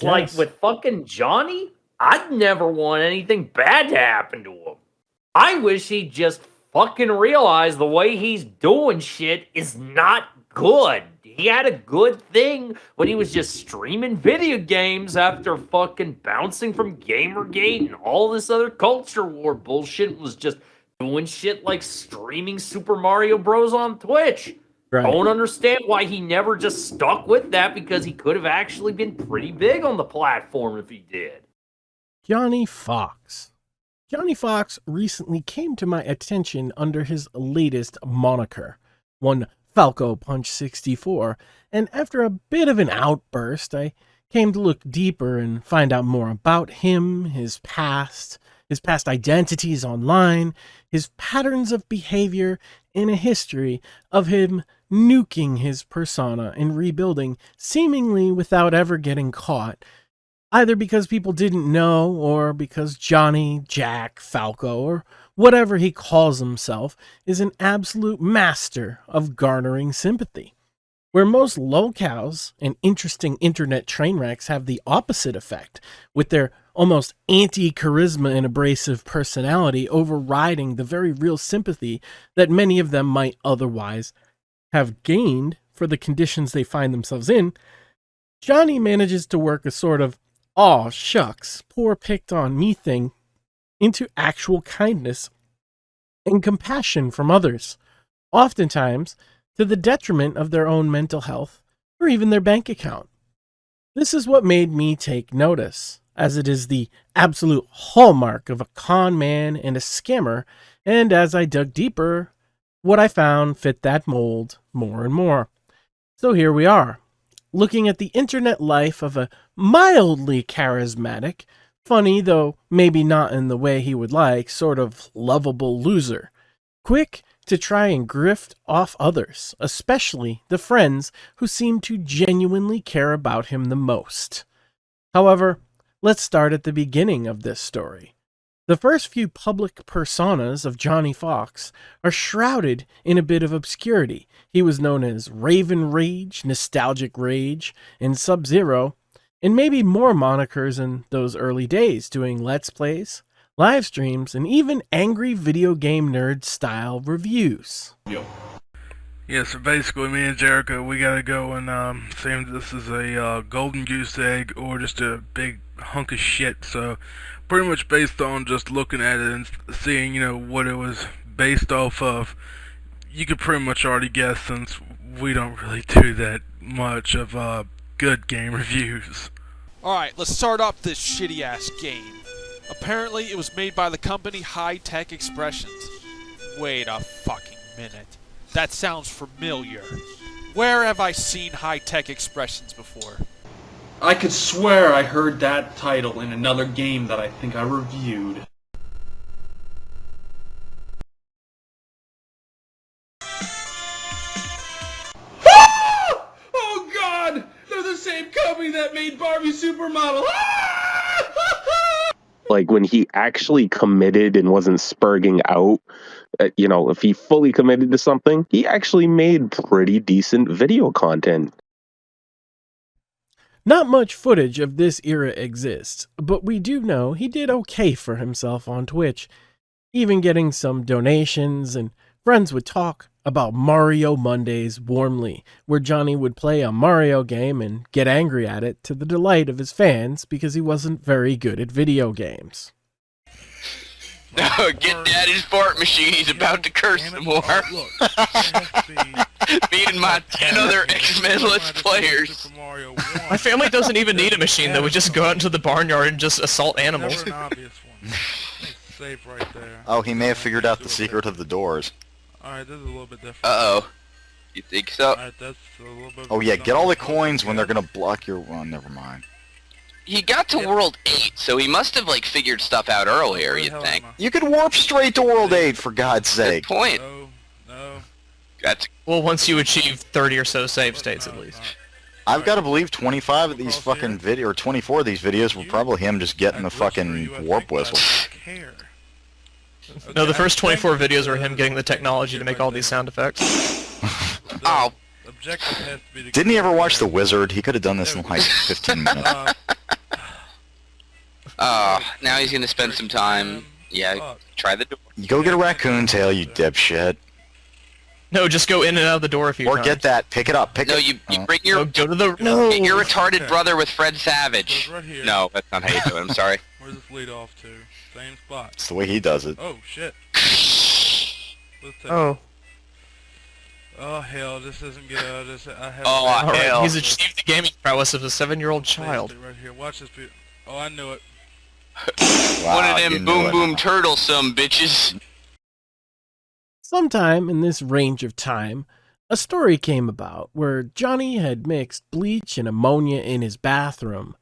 like with fucking Johnny, I'd never want anything bad to happen to him. I wish he'd just fucking realize the way he's doing shit is not good. He had a good thing when he was just streaming video games after fucking bouncing from Gamergate and all this other culture war bullshit, was just doing shit like streaming Super Mario Bros. On Twitch. Right. Don't understand why he never just stuck with that, because he could have actually been pretty big on the platform if he did. Johnny Fox. Johnny Fox recently came to my attention under his latest moniker, one Falcopunch64, and after a bit of an outburst, I came to look deeper and find out more about him, his past identities online, his patterns of behavior, and a history of him nuking his persona and rebuilding seemingly without ever getting caught, either because people didn't know or because Johnny, Jack, Falco, or whatever he calls himself is an absolute master of garnering sympathy. Where most locales and interesting internet train wrecks have the opposite effect, with their almost anti-charisma and abrasive personality overriding the very real sympathy that many of them might otherwise have gained for the conditions they find themselves in, Johnny manages to work a sort of "aw shucks, poor picked on me" thing into actual kindness and compassion from others, oftentimes to the detriment of their own mental health or even their bank account. This is what made me take notice, as it is the absolute hallmark of a con man and a scammer, and as I dug deeper, what I found fit that mold more and more. So here we are, looking at the internet life of a mildly charismatic, funny though maybe not in the way he would like, sort of lovable loser, quick to try and grift off others, especially the friends who seem to genuinely care about him the most. However, let's start at the beginning of this story. The first few public personas of Johnny Fox are shrouded in a bit of obscurity. He was known as Raven Rage, Nostalgic Rage, and Sub-Zero, and maybe more monikers in those early days, doing Let's Plays, live streams, and even angry video game nerd style reviews. Yeah, so basically me and Jericho, we gotta go and see if this is a golden goose egg or just a big hunk of shit. So pretty much based on just looking at it and seeing, what it was based off of, you could pretty much already guess, since we don't really do that much of good game reviews. Alright, let's start off this shitty ass game. Apparently it was made by the company High Tech Expressions. Wait a fucking minute. That sounds familiar. Where have I seen High Tech Expressions before? I could swear I heard that title in another game that I think I reviewed. Ah! Oh god! They're the same company that made Barbie Supermodel! Like, when he actually committed and wasn't spurging out, if he fully committed to something, he actually made pretty decent video content. Not much footage of this era exists, but we do know he did okay for himself on Twitch, even getting some donations, and friends would talk about Mario Mondays warmly, where Johnny would play a Mario game and get angry at it to the delight of his fans because he wasn't very good at video games. No, get Daddy's fart machine, he's about to curse some more. Me and my 10 other X-Men Let's Players. My family doesn't even need a machine, though. We just go out into the barnyard and just assault animals. Oh, he may have figured out the secret of the doors. Alright, this is a little bit different. Uh-oh. You think so? Alright, that's a little bit... Oh yeah, get all the coins when they're gonna block your... Well, never mind. He got to World 8, so he must have, figured stuff out earlier, you'd think. You could warp straight to World 8, for God's sake. Good point. No. That's... Well, once you achieve 30 or so save states, at least. I've got to believe 25 of these fucking videos, or 24 of these videos were probably him just getting the fucking warp whistle. No, the first 24 videos were him getting the technology to make all these sound effects. Oh. Didn't he ever watch The Wizard? He could have done this in 15 minutes. Now he's gonna spend some time. Yeah, try the door. You go get a raccoon tail, you dipshit. No, just go in and out of the door a few Or times. get that. Pick it up. No, you bring your No, go to the... get your retarded brother with Fred Savage. Goes right here. No, that's not how you do it. I'm sorry. Where's this lead off to? Same spot. It's the way he does it. Oh shit. Let's take Oh. Oh hell, this isn't good. I have Oh, Alright, hell. he's achieved the gaming prowess of a 7-year-old child. Right here. Watch this. Oh, I knew it. One of you them knew boom it. boom turtle some bitches. Sometime in this range of time, a story came about where Johnny had mixed bleach and ammonia in his bathroom,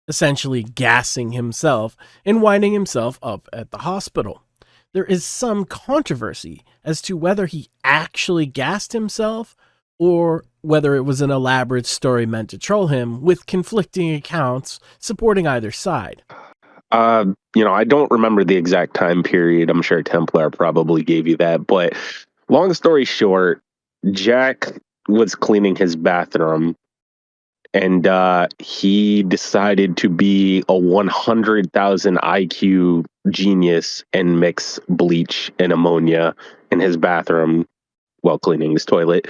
essentially gassing himself and winding himself up at the hospital. There is some controversy as to whether he actually gassed himself or whether it was an elaborate story meant to troll him, with conflicting accounts supporting either side. I don't remember the exact time period. I'm sure Templar probably gave you that. But long story short, Jack was cleaning his bathroom, and he decided to be a 100,000 IQ genius and mix bleach and ammonia in his bathroom while cleaning his toilet.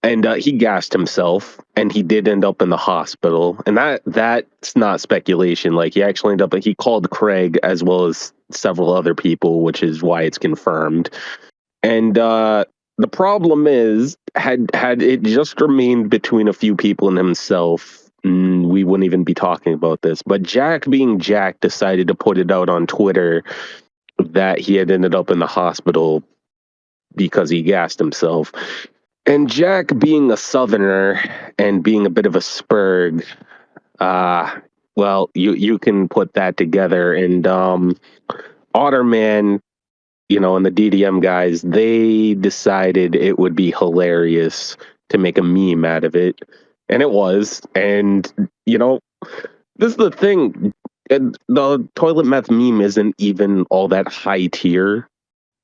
And he gassed himself, and he did end up in the hospital. And that's not speculation. Like, he actually ended up, he called Craig as well as several other people, which is why it's confirmed. And the problem is, had it just remained between a few people and himself, we wouldn't even be talking about this. But Jack, being Jack, decided to put it out on Twitter that he had ended up in the hospital because he gassed himself. And Jack, being a Southerner and being a bit of a spurg, well, you can put that together. And Otterman, and the DDM guys, they decided it would be hilarious to make a meme out of it. And it was. And, this is the thing. The toilet meth meme isn't even all that high tier,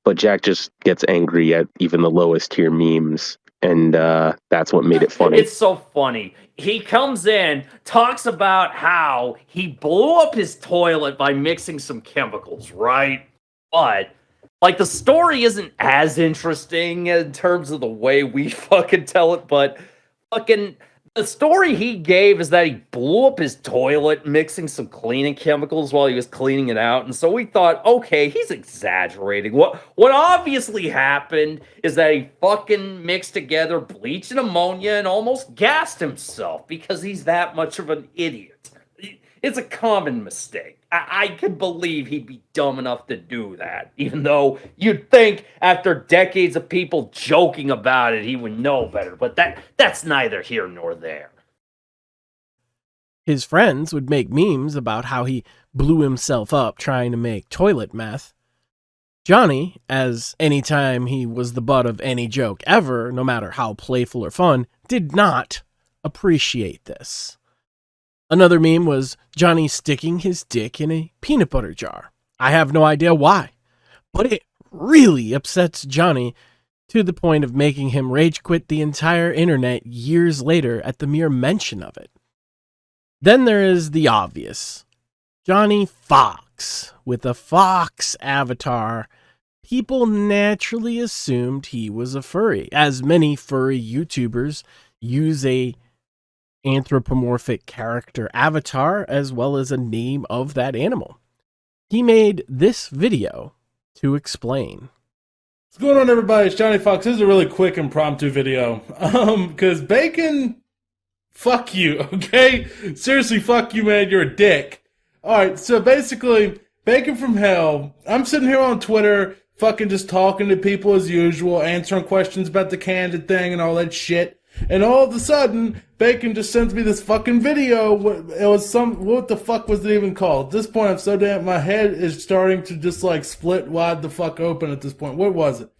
but Jack just gets angry at even the lowest tier memes. And that's what made it funny. It's so funny. He comes in, talks about how he blew up his toilet by mixing some chemicals, right? But, the story isn't as interesting in terms of the way we fucking tell it, but the story he gave is that he blew up his toilet mixing some cleaning chemicals while he was cleaning it out. And so we thought, okay, he's exaggerating. What obviously happened is that he fucking mixed together bleach and ammonia and almost gassed himself because he's that much of an idiot. It's a common mistake. I can believe he'd be dumb enough to do that, even though you'd think after decades of people joking about it, he would know better. But that's neither here nor there. His friends would make memes about how he blew himself up trying to make toilet meth. Johnny, as any time he was the butt of any joke ever, no matter how playful or fun, did not appreciate this. Another meme was Johnny sticking his dick in a peanut butter jar. I have no idea why, but it really upsets Johnny to the point of making him rage quit the entire internet years later at the mere mention of it. Then there is the obvious. Johnny Fox. With a fox avatar, people naturally assumed he was a furry, as many furry YouTubers use a anthropomorphic character avatar as well as a name of that animal. He made this video to explain. What's going on, everybody? It's Johnny Fox. This is a really quick impromptu video. Because Bacon, fuck you, okay? Seriously, fuck you, man. You're a dick. Alright, so basically, Bacon from Hell, I'm sitting here on Twitter, fucking just talking to people as usual, answering questions about the candid thing and all that shit. And all of a sudden, Bacon just sends me this fucking video. It was what the fuck was it even called? At this point, I'm so damn, my head is starting to just split wide the fuck open at this point. What was it?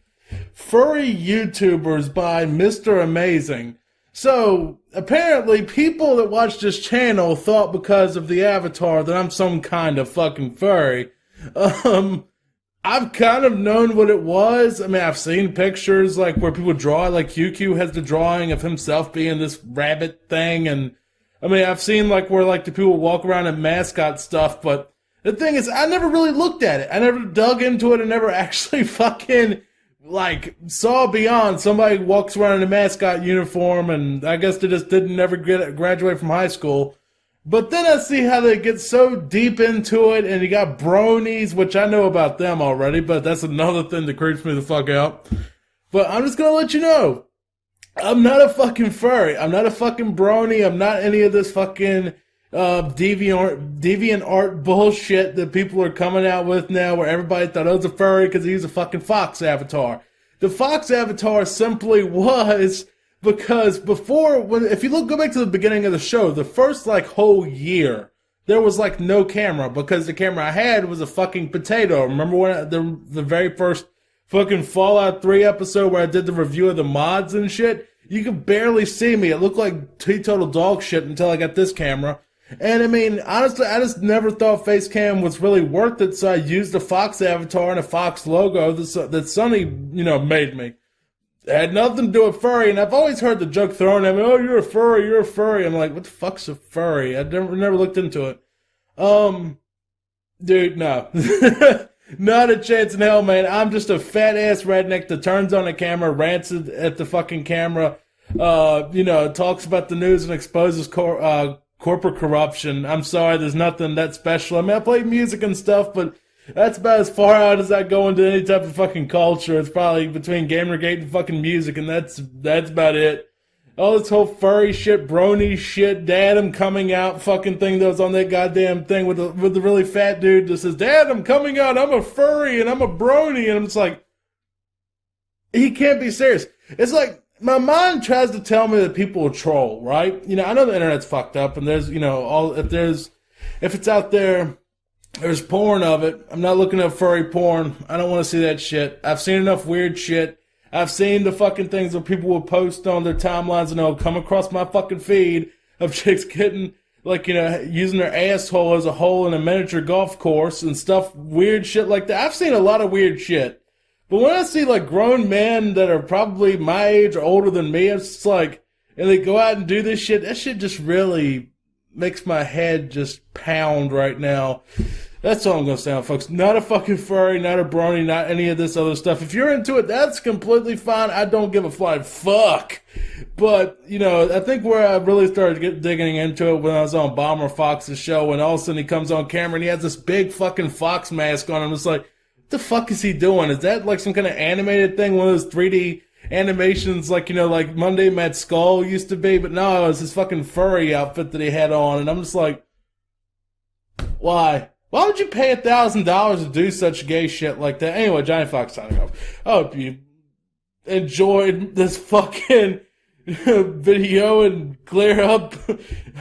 Furry YouTubers by Mr. Amazing. So, apparently, people that watch this channel thought because of the avatar that I'm some kind of fucking furry. I've kind of known what it was. I mean, I've seen pictures where people draw it, QQ has the drawing of himself being this rabbit thing, and I mean, I've seen where the people walk around in mascot stuff, but The thing is, I never really looked at it. I never dug into it and never actually fucking, like, saw beyond. Somebody walks around in a mascot uniform, and I guess they just didn't never graduate from high school. But then I see how they get so deep into it, and you got bronies, which I know about them already, but that's another thing that creeps me the fuck out. But I'm just gonna let you know, I'm not a fucking furry. I'm not a fucking brony. I'm not any of this fucking deviant art bullshit that people are coming out with now, where everybody thought it was a furry because he was a fucking fox avatar. The fox avatar simply was because before, if you go back to the beginning of the show, the first like whole year, there was like no camera because the camera I had was a fucking potato. Remember when the very first fucking Fallout 3 episode where I did the review of the mods and shit? You could barely see me. It looked like teetotal dog shit until I got this camera. And I mean, honestly, I just never thought Facecam was really worth it, so I used the Fox avatar and a Fox logo that Sonny, made me. It had nothing to do with furry, and I've always heard the joke thrown at me, oh, you're a furry. I'm like, what the fuck's a furry? I never looked into it. Dude, no. Not a chance in hell, man. I'm just a fat-ass redneck that turns on the camera, rants at the fucking camera, talks about the news and exposes corporate corruption. I'm sorry, there's nothing that special. I mean, I play music and stuff, but that's about as far out as I go into any type of fucking culture. It's probably between Gamergate and fucking music, and that's about it. All this whole furry shit, brony shit, Dad, I'm coming out fucking thing that was on that goddamn thing with the really fat dude that says, Dad, I'm coming out, I'm a furry, and I'm a brony, and I'm just like, he can't be serious. It's like, my mind tries to tell me that people will troll, right? I know the internet's fucked up, and there's, if it's out there, there's porn of it. I'm not looking at furry porn. I don't want to see that shit. I've seen enough weird shit. I've seen the fucking things that people will post on their timelines, and they'll come across my fucking feed of chicks getting, using their asshole as a hole in a miniature golf course and stuff, weird shit like that. I've seen a lot of weird shit. But when I see, grown men that are probably my age or older than me, it's just and they go out and do this shit, that shit just really makes my head just pound right now. That's all I'm going to say, folks. Not a fucking furry, not a brony, not any of this other stuff. If you're into it, that's completely fine. I don't give a flying fuck. But, I think where I really started digging into it when I was on Bomber Fox's show, and all of a sudden he comes on camera and he has this big fucking fox mask on. I'm just like, what the fuck is he doing? Is that some kind of animated thing? One of those 3D animations like Monday Mad Skull used to be? But no, it was his fucking furry outfit that he had on. And I'm just like, why? Why would you pay $1,000 to do such gay shit like that? Anyway, Johnny Fox signing off. I hope you enjoyed this fucking video and clear up.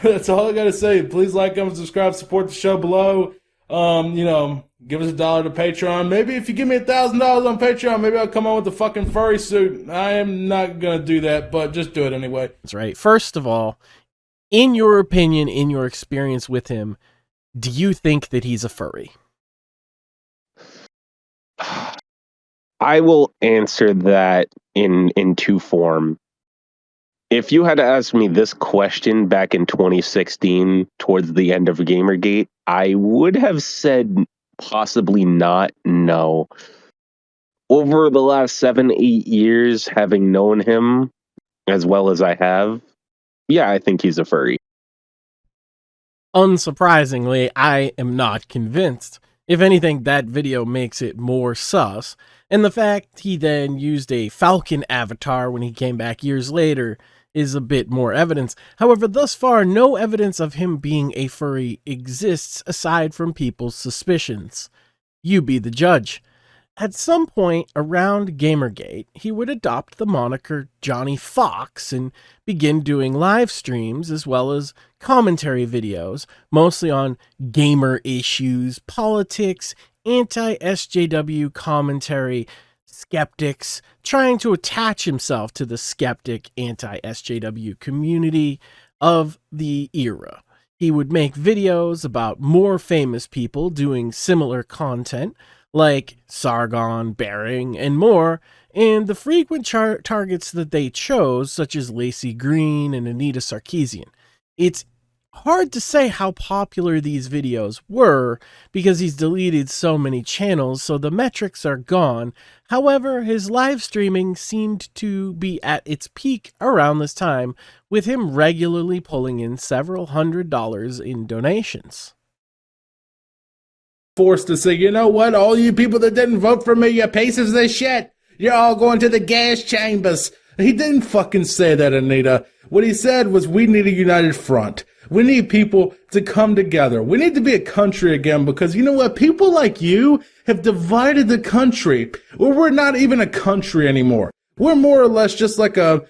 That's all I gotta say. Please like, comment, subscribe, support the show below. Give us $1 to Patreon. Maybe if you give me $1,000 on Patreon, maybe I'll come on with the fucking furry suit. I am not gonna do that, but just do it anyway. That's right. First of all, in your opinion, in your experience with him, do you think that he's a furry? I will answer that in two form. If you had to ask me this question back in 2016, towards the end of Gamergate, I would have said possibly not, no. Over the last 7-8 years, having known him as well as I have, yeah, I think he's a furry. Unsurprisingly, I am not convinced. If anything, that video makes it more sus, and the fact he then used a falcon avatar when he came back years later is a bit more evidence. However, thus far, no evidence of him being a furry exists aside from people's suspicions. You be the judge. At some point around Gamergate, he would adopt the moniker Johnny Fox and begin doing live streams as well as commentary videos, mostly on gamer issues, politics, anti-SJW commentary, skeptics, trying to attach himself to the skeptic anti-SJW community of the era. He would make videos about more famous people doing similar content, like Sargon, Bering, and more, and the frequent targets that they chose, such as Lacey Green and Anita Sarkeesian. It's hard to say how popular these videos were because he's deleted so many channels, so the metrics are gone. However, his live streaming seemed to be at its peak around this time, with him regularly pulling in several $100s in donations. Forced to say, you know what, all you people that didn't vote for me, you pieces of shit, you're all going to the gas chambers. He didn't fucking say that, Anita. What he said was, we need a united front. We need people to come together. We need to be a country again, because you know what? People like you have divided the country. Well, we're not even a country anymore. We're more or less just like a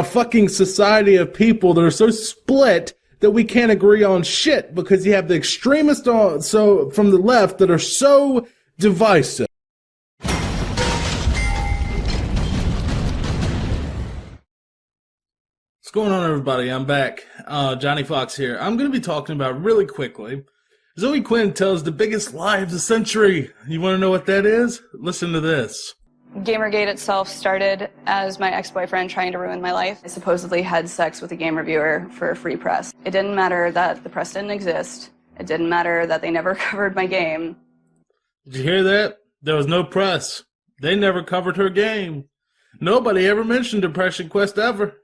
fucking society of people that are so split that we can't agree on shit, because you have the extremists from the left that are so divisive. What's going on, everybody? I'm back. Johnny Fox here. I'm going to be talking about really quickly. Zoe Quinn tells the biggest lie of the century. You want to know what that is? Listen to this. Gamergate itself started as my ex-boyfriend trying to ruin my life. I supposedly had sex with a game reviewer for free press. It didn't matter that the press didn't exist. It didn't matter that they never covered my game. Did you hear that? There was no press. They never covered her game. Nobody ever mentioned Depression Quest ever.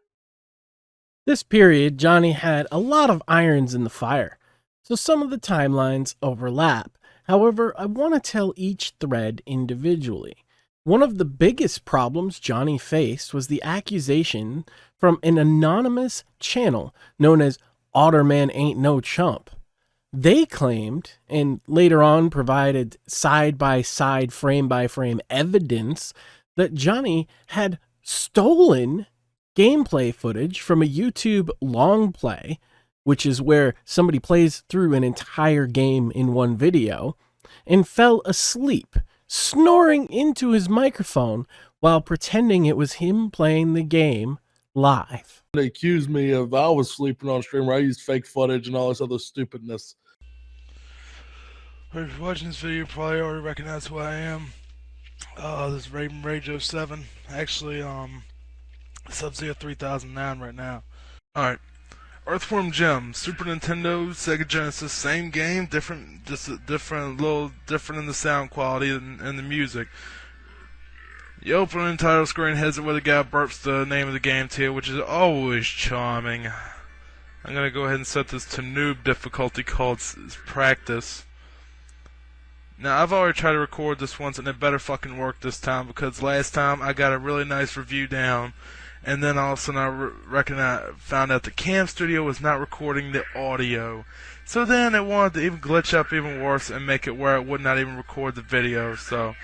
This period, Johnny had a lot of irons in the fire, so some of the timelines overlap. However, I want to tell each thread individually. One of the biggest problems Johnny faced was the accusation from an anonymous channel known as Otterman Ain't No Chump. They claimed, and later on provided side-by-side, frame-by-frame evidence, that Johnny had stolen gameplay footage from a YouTube long play, which is where somebody plays through an entire game in one video, and fell asleep, snoring into his microphone while pretending it was him playing the game live. They accused me of I was sleeping on stream where I used fake footage and all this other stupidness. If you're watching this video, you probably already recognize who I am. This is Raven Rage 07. Actually, Sub-Zero 3009 right now. Alright. Earthworm Jim, Super Nintendo, Sega Genesis, same game, different, just a little different in the sound quality and the music. The opening title screen has it where the guy burps the name of the game to you, which is always charming. I'm gonna go ahead and set this to noob difficulty called practice. Now, I've already tried to record this once and it better fucking work this time, because last time I got a really nice review down. And then all of a sudden I found out the Cam Studio was not recording the audio. So then it wanted to even glitch up even worse and make it where it would not even record the video. So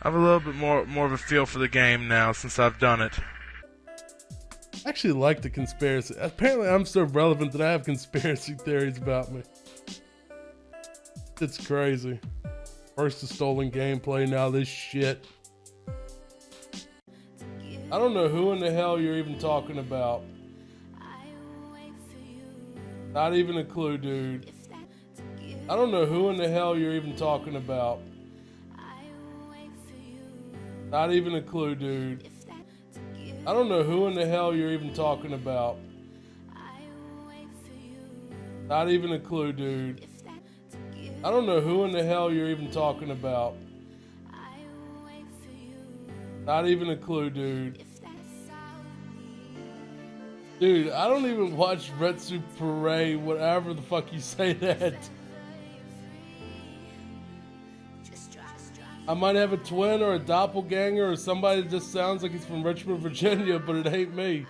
I have a little bit more of a feel for the game now since I've done it. I actually like the conspiracy. Apparently I'm so relevant that I have conspiracy theories about me. It's crazy. First the stolen gameplay, now this shit. I don't know who in the hell you're even talking about. Not even a clue, dude. I don't know who in the hell you're even talking about. Not even a clue, dude. I don't know who in the hell you're even talking about. Not even a clue, dude. I don't know who in the hell you're even talking about. Not even a clue, dude. Dude, I don't even watch Retsu Parade, whatever the fuck you say that. I might have a twin or a doppelganger or somebody that just sounds like he's from Richmond, Virginia, but it ain't me.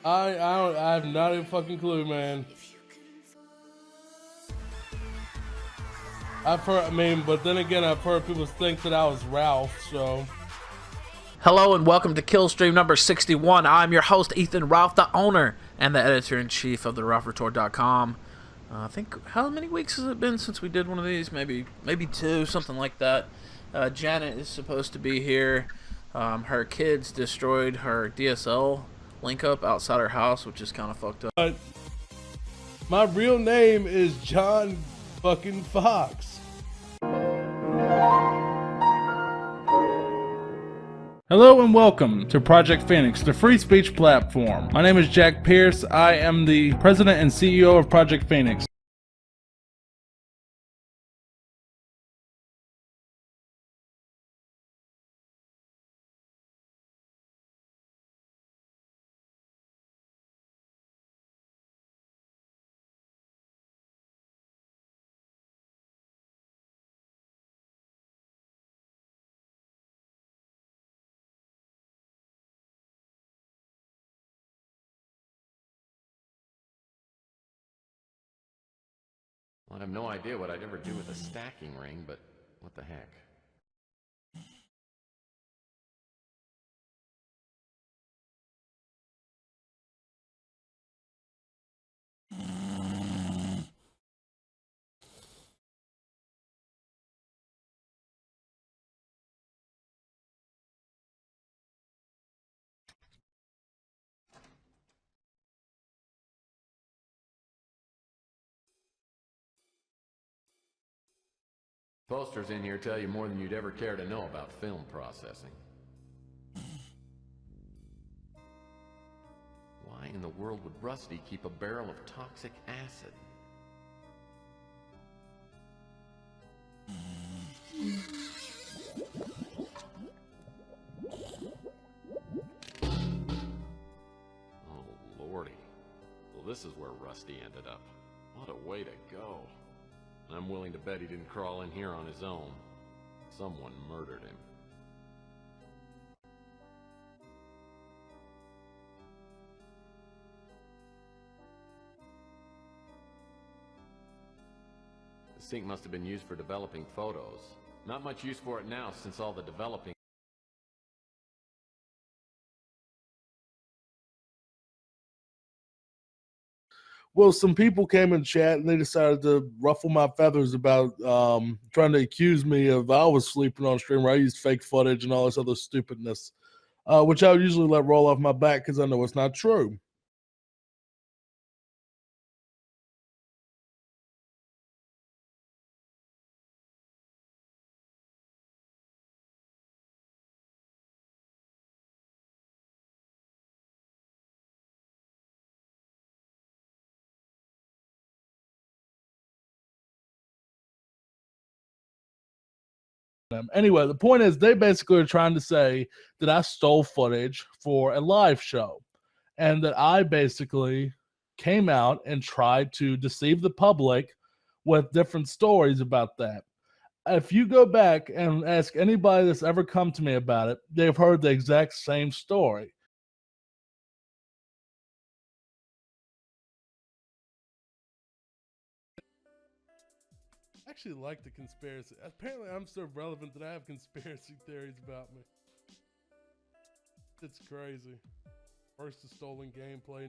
I have not a fucking clue, man. I've heard, but then again, I've heard people think that I was Ralph, so. Hello and welcome to Killstream number 61. I'm your host, Ethan Ralph, the owner and the editor-in-chief of TheRalphRetort.com. I think, how many weeks has it been since we did one of these? Maybe 2, something like that. Janet is supposed to be here. Her kids destroyed her DSL link-up outside her house, which is kind of fucked up. My real name is John fucking Fox. Hello and welcome to Project Phoenix, the free speech platform. My name is Jack Pierce. I am the president and CEO of Project Phoenix. Well, I have no idea what I'd ever do with a stacking ring, but what the heck. Posters in here tell you more than you'd ever care to know about film processing. Why in the world would Rusty keep a barrel of toxic acid? Oh, lordy. Well, this is where Rusty ended up. What a way to go. I'm willing to bet he didn't crawl in here on his own. Someone murdered him. The sink must have been used for developing photos. Not much use for it now since all the developing... Well, some people came in chat and they decided to ruffle my feathers about trying to accuse me of I was sleeping on stream where I used fake footage and all this other stupidness, which I would usually let roll off my back because I know it's not true. Anyway, the point is they basically are trying to say that I stole footage for a live show and that I basically came out and tried to deceive the public with different stories about that. If you go back and ask anybody that's ever come to me about it, they've heard the exact same story. I actually like the conspiracy. Apparently, I'm so relevant that I have conspiracy theories about me. It's crazy. First, the stolen gameplay.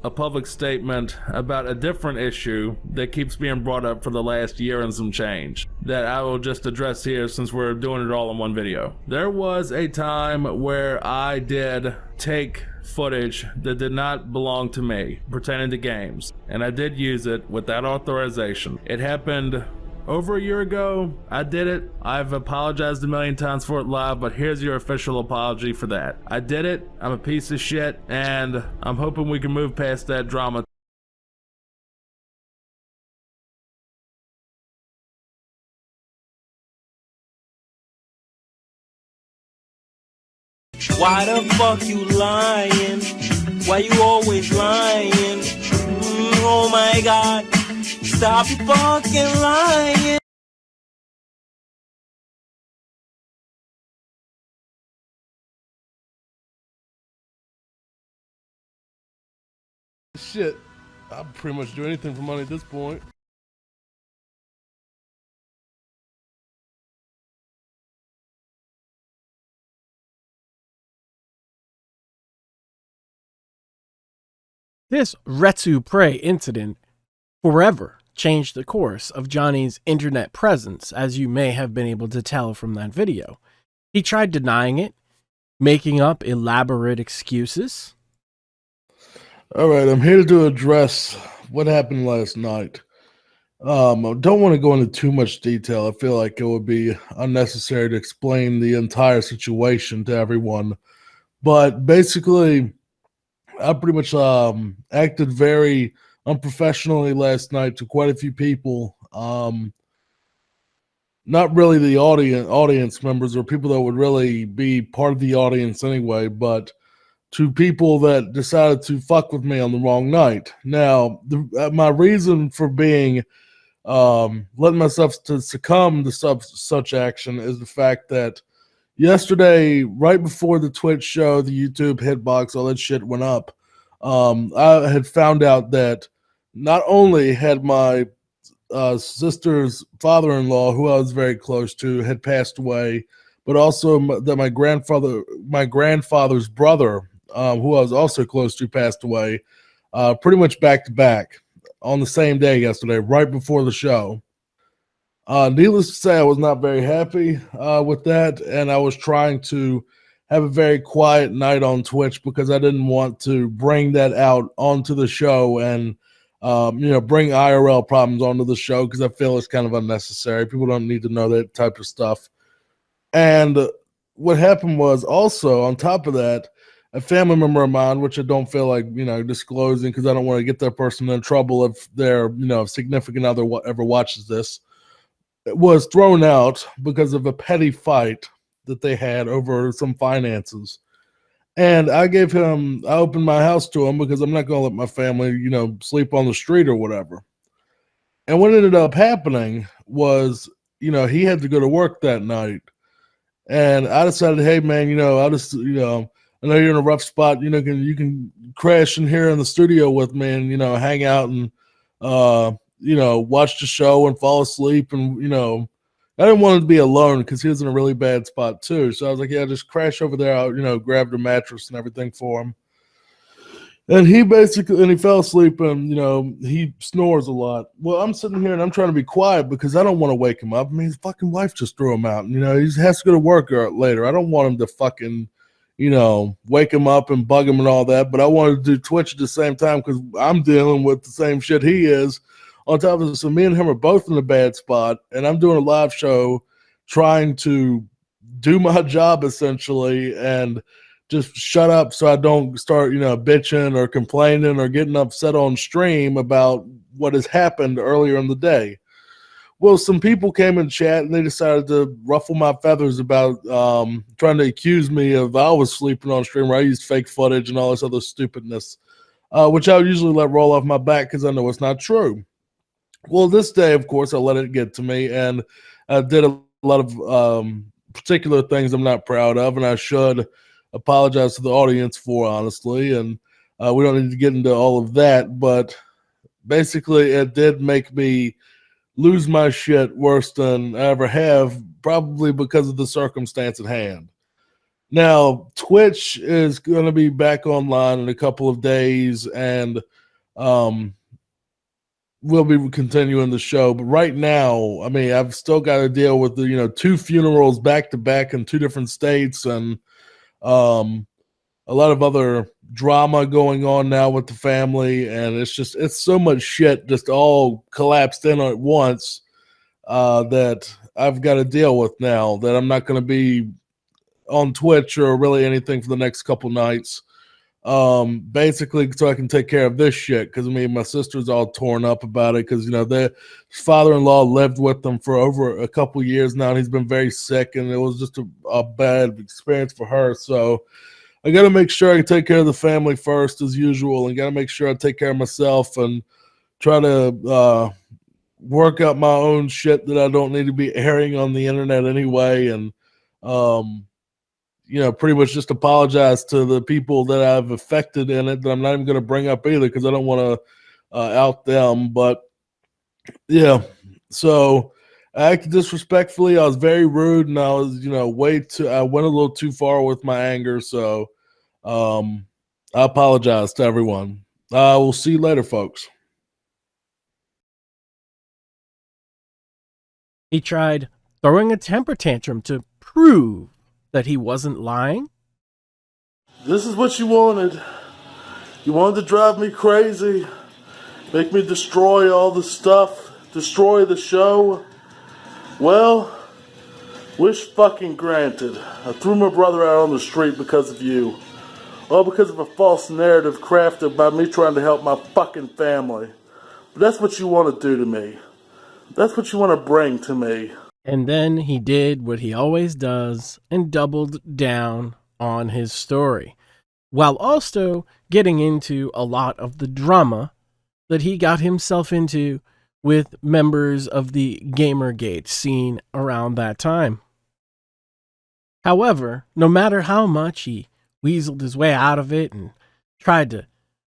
A public statement about a different issue that keeps being brought up for the last year and some change that I will just address here since we're doing it all in one video. There was a time where I did take footage that did not belong to me pertaining to games, and I did use it without authorization. It happened over a year ago. I did it. I've apologized a million times for it live, but here's your official apology for that. I did it. I'm a piece of shit, and I'm hoping we can move past that drama. Why the fuck you lying? Why you always lying? Oh my god, stop fucking lying. Shit, I'll pretty much do anything for money at this point. This Retsu Prey incident forever changed the course of Johnny's internet presence, as you may have been able to tell from that video. He tried denying it, making up elaborate excuses. All right, I'm here to address what happened last night. I don't want to go into too much detail. I feel like it would be unnecessary to explain the entire situation to everyone. But basically, I pretty much acted very unprofessionally last night to quite a few people. Not really the audience members or people that would really be part of the audience anyway, but to people that decided to fuck with me on the wrong night. Now, my reason for being letting myself to succumb to such action is the fact that yesterday, right before the Twitch show, the YouTube hitbox, all that shit went up. I had found out that not only had my sister's father-in-law, who I was very close to, had passed away, but also that my grandfather's brother, who I was also close to, passed away, pretty much back to back on the same day yesterday, right before the show. Needless to say, I was not very happy with that, and I was trying to have a very quiet night on Twitch because I didn't want to bring that out onto the show and bring IRL problems onto the show because I feel it's kind of unnecessary. People don't need to know that type of stuff. And what happened was also on top of that, a family member of mine, which I don't feel like disclosing because I don't want to get that person in trouble if their significant other ever watches this, was thrown out because of a petty fight that they had over some finances. And I opened my house to him because I'm not going to let my family, sleep on the street or whatever. And what ended up happening was, he had to go to work that night. And I decided, hey, man, I just, I know you're in a rough spot. You can crash in here in the studio with me and, hang out and, watch the show and fall asleep. And, I didn't want him to be alone because he was in a really bad spot too. So I was like, yeah, just crash over there. I, grabbed a mattress and everything for him. And he fell asleep and, he snores a lot. Well, I'm sitting here and I'm trying to be quiet because I don't want to wake him up. I mean, his fucking wife just threw him out. And, he has to go to work later. I don't want him to fucking, wake him up and bug him and all that. But I wanted to do Twitch at the same time because I'm dealing with the same shit he is. On top of it, so me and him are both in a bad spot. And I'm doing a live show trying to do my job essentially and just shut up so I don't start, bitching or complaining or getting upset on stream about what has happened earlier in the day. Well, some people came in chat and they decided to ruffle my feathers about trying to accuse me of I was sleeping on stream where I used fake footage and all this other stupidness, which I would usually let roll off my back because I know it's not true. Well, this day, of course, I let it get to me and I did a lot of particular things I'm not proud of, and I should apologize to the audience for, honestly, and we don't need to get into all of that, but basically it did make me lose my shit worse than I ever have, probably because of the circumstance at hand. Now, Twitch is going to be back online in a couple of days, and we'll be continuing the show. But right now, I mean, I've still got to deal with the, two funerals back to back in two different states, and a lot of other drama going on now with the family, and it's so much shit just all collapsed in at once that I've got to deal with now that I'm not going to be on Twitch or really anything for the next couple nights. Basically so I can take care of this shit because my sister's all torn up about it because their father-in-law lived with them for over a couple years now and he's been very sick and it was just a bad experience for her. So I got to make sure I take care of the family first as usual and got to make sure I take care of myself and try to work out my own shit that I don't need to be airing on the internet anyway, and pretty much just apologize to the people that I've affected in it that I'm not even going to bring up either because I don't want to out them. But yeah, so I acted disrespectfully. I was very rude, and I was, I went a little too far with my anger. So I apologize to everyone. We'll see you later, folks. He tried throwing a temper tantrum to prove that he wasn't lying. This is what you wanted. You wanted to drive me crazy, make me destroy all the stuff Destroy the show? Well, wish fucking granted. I threw my brother out on the street because of you. All because of a false narrative crafted by me trying to help my fucking family. But that's what you want to do to me. That's what you want to bring to me. And then he did what he always does and doubled down on his story, while also getting into a lot of the drama that he got himself into with members of the Gamergate scene around that time. However, no matter how much he weaseled his way out of it and tried to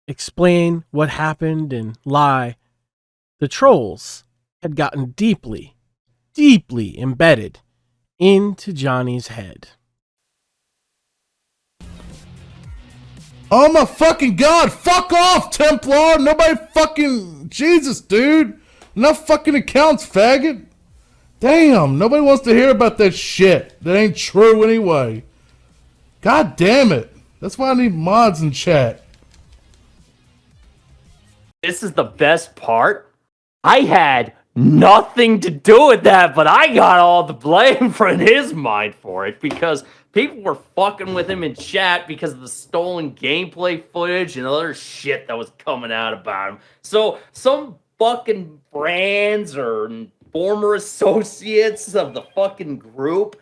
explain what happened and lie, the trolls had gotten deeply embedded into Johnny's head. Oh my fucking god, fuck off, Templar! Nobody fucking... Jesus, dude! Enough fucking accounts, faggot! Damn, nobody wants to hear about that shit. That ain't true anyway. God damn it. That's why I need mods in chat. This is the best part. I had nothing to do with that, but I got all the blame in his mind for it because people were fucking with him in chat because of the stolen gameplay footage and other shit that was coming out about him. So some fucking brands or former associates of the fucking group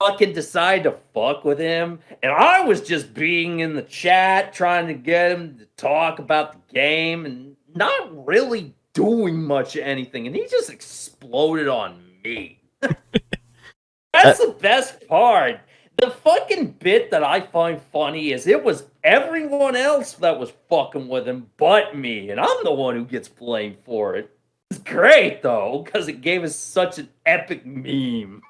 fucking decide to fuck with him, and I was just being in the chat trying to get him to talk about the game and not really doing much of anything, and he just exploded on me. That's the best part. The fucking bit that I find funny is it was everyone else that was fucking with him but me, and I'm the one who gets blamed for it. It's great, though, because it gave us such an epic meme.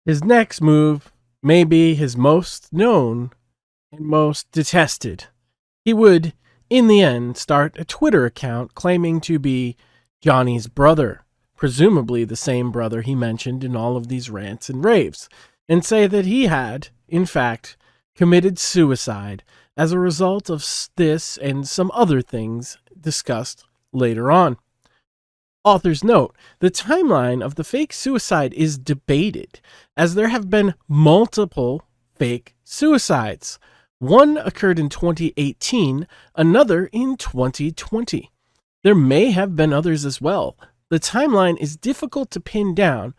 His next move may be his most known and most detested. He would, in the end, start a Twitter account claiming to be Johnny's brother, presumably the same brother he mentioned in all of these rants and raves, and say that he had, in fact, committed suicide as a result of this and some other things discussed later on. Author's note, the timeline of the fake suicide is debated, as there have been multiple fake suicides. One occurred in 2018, another in 2020. There may have been others as well. The timeline is difficult to pin down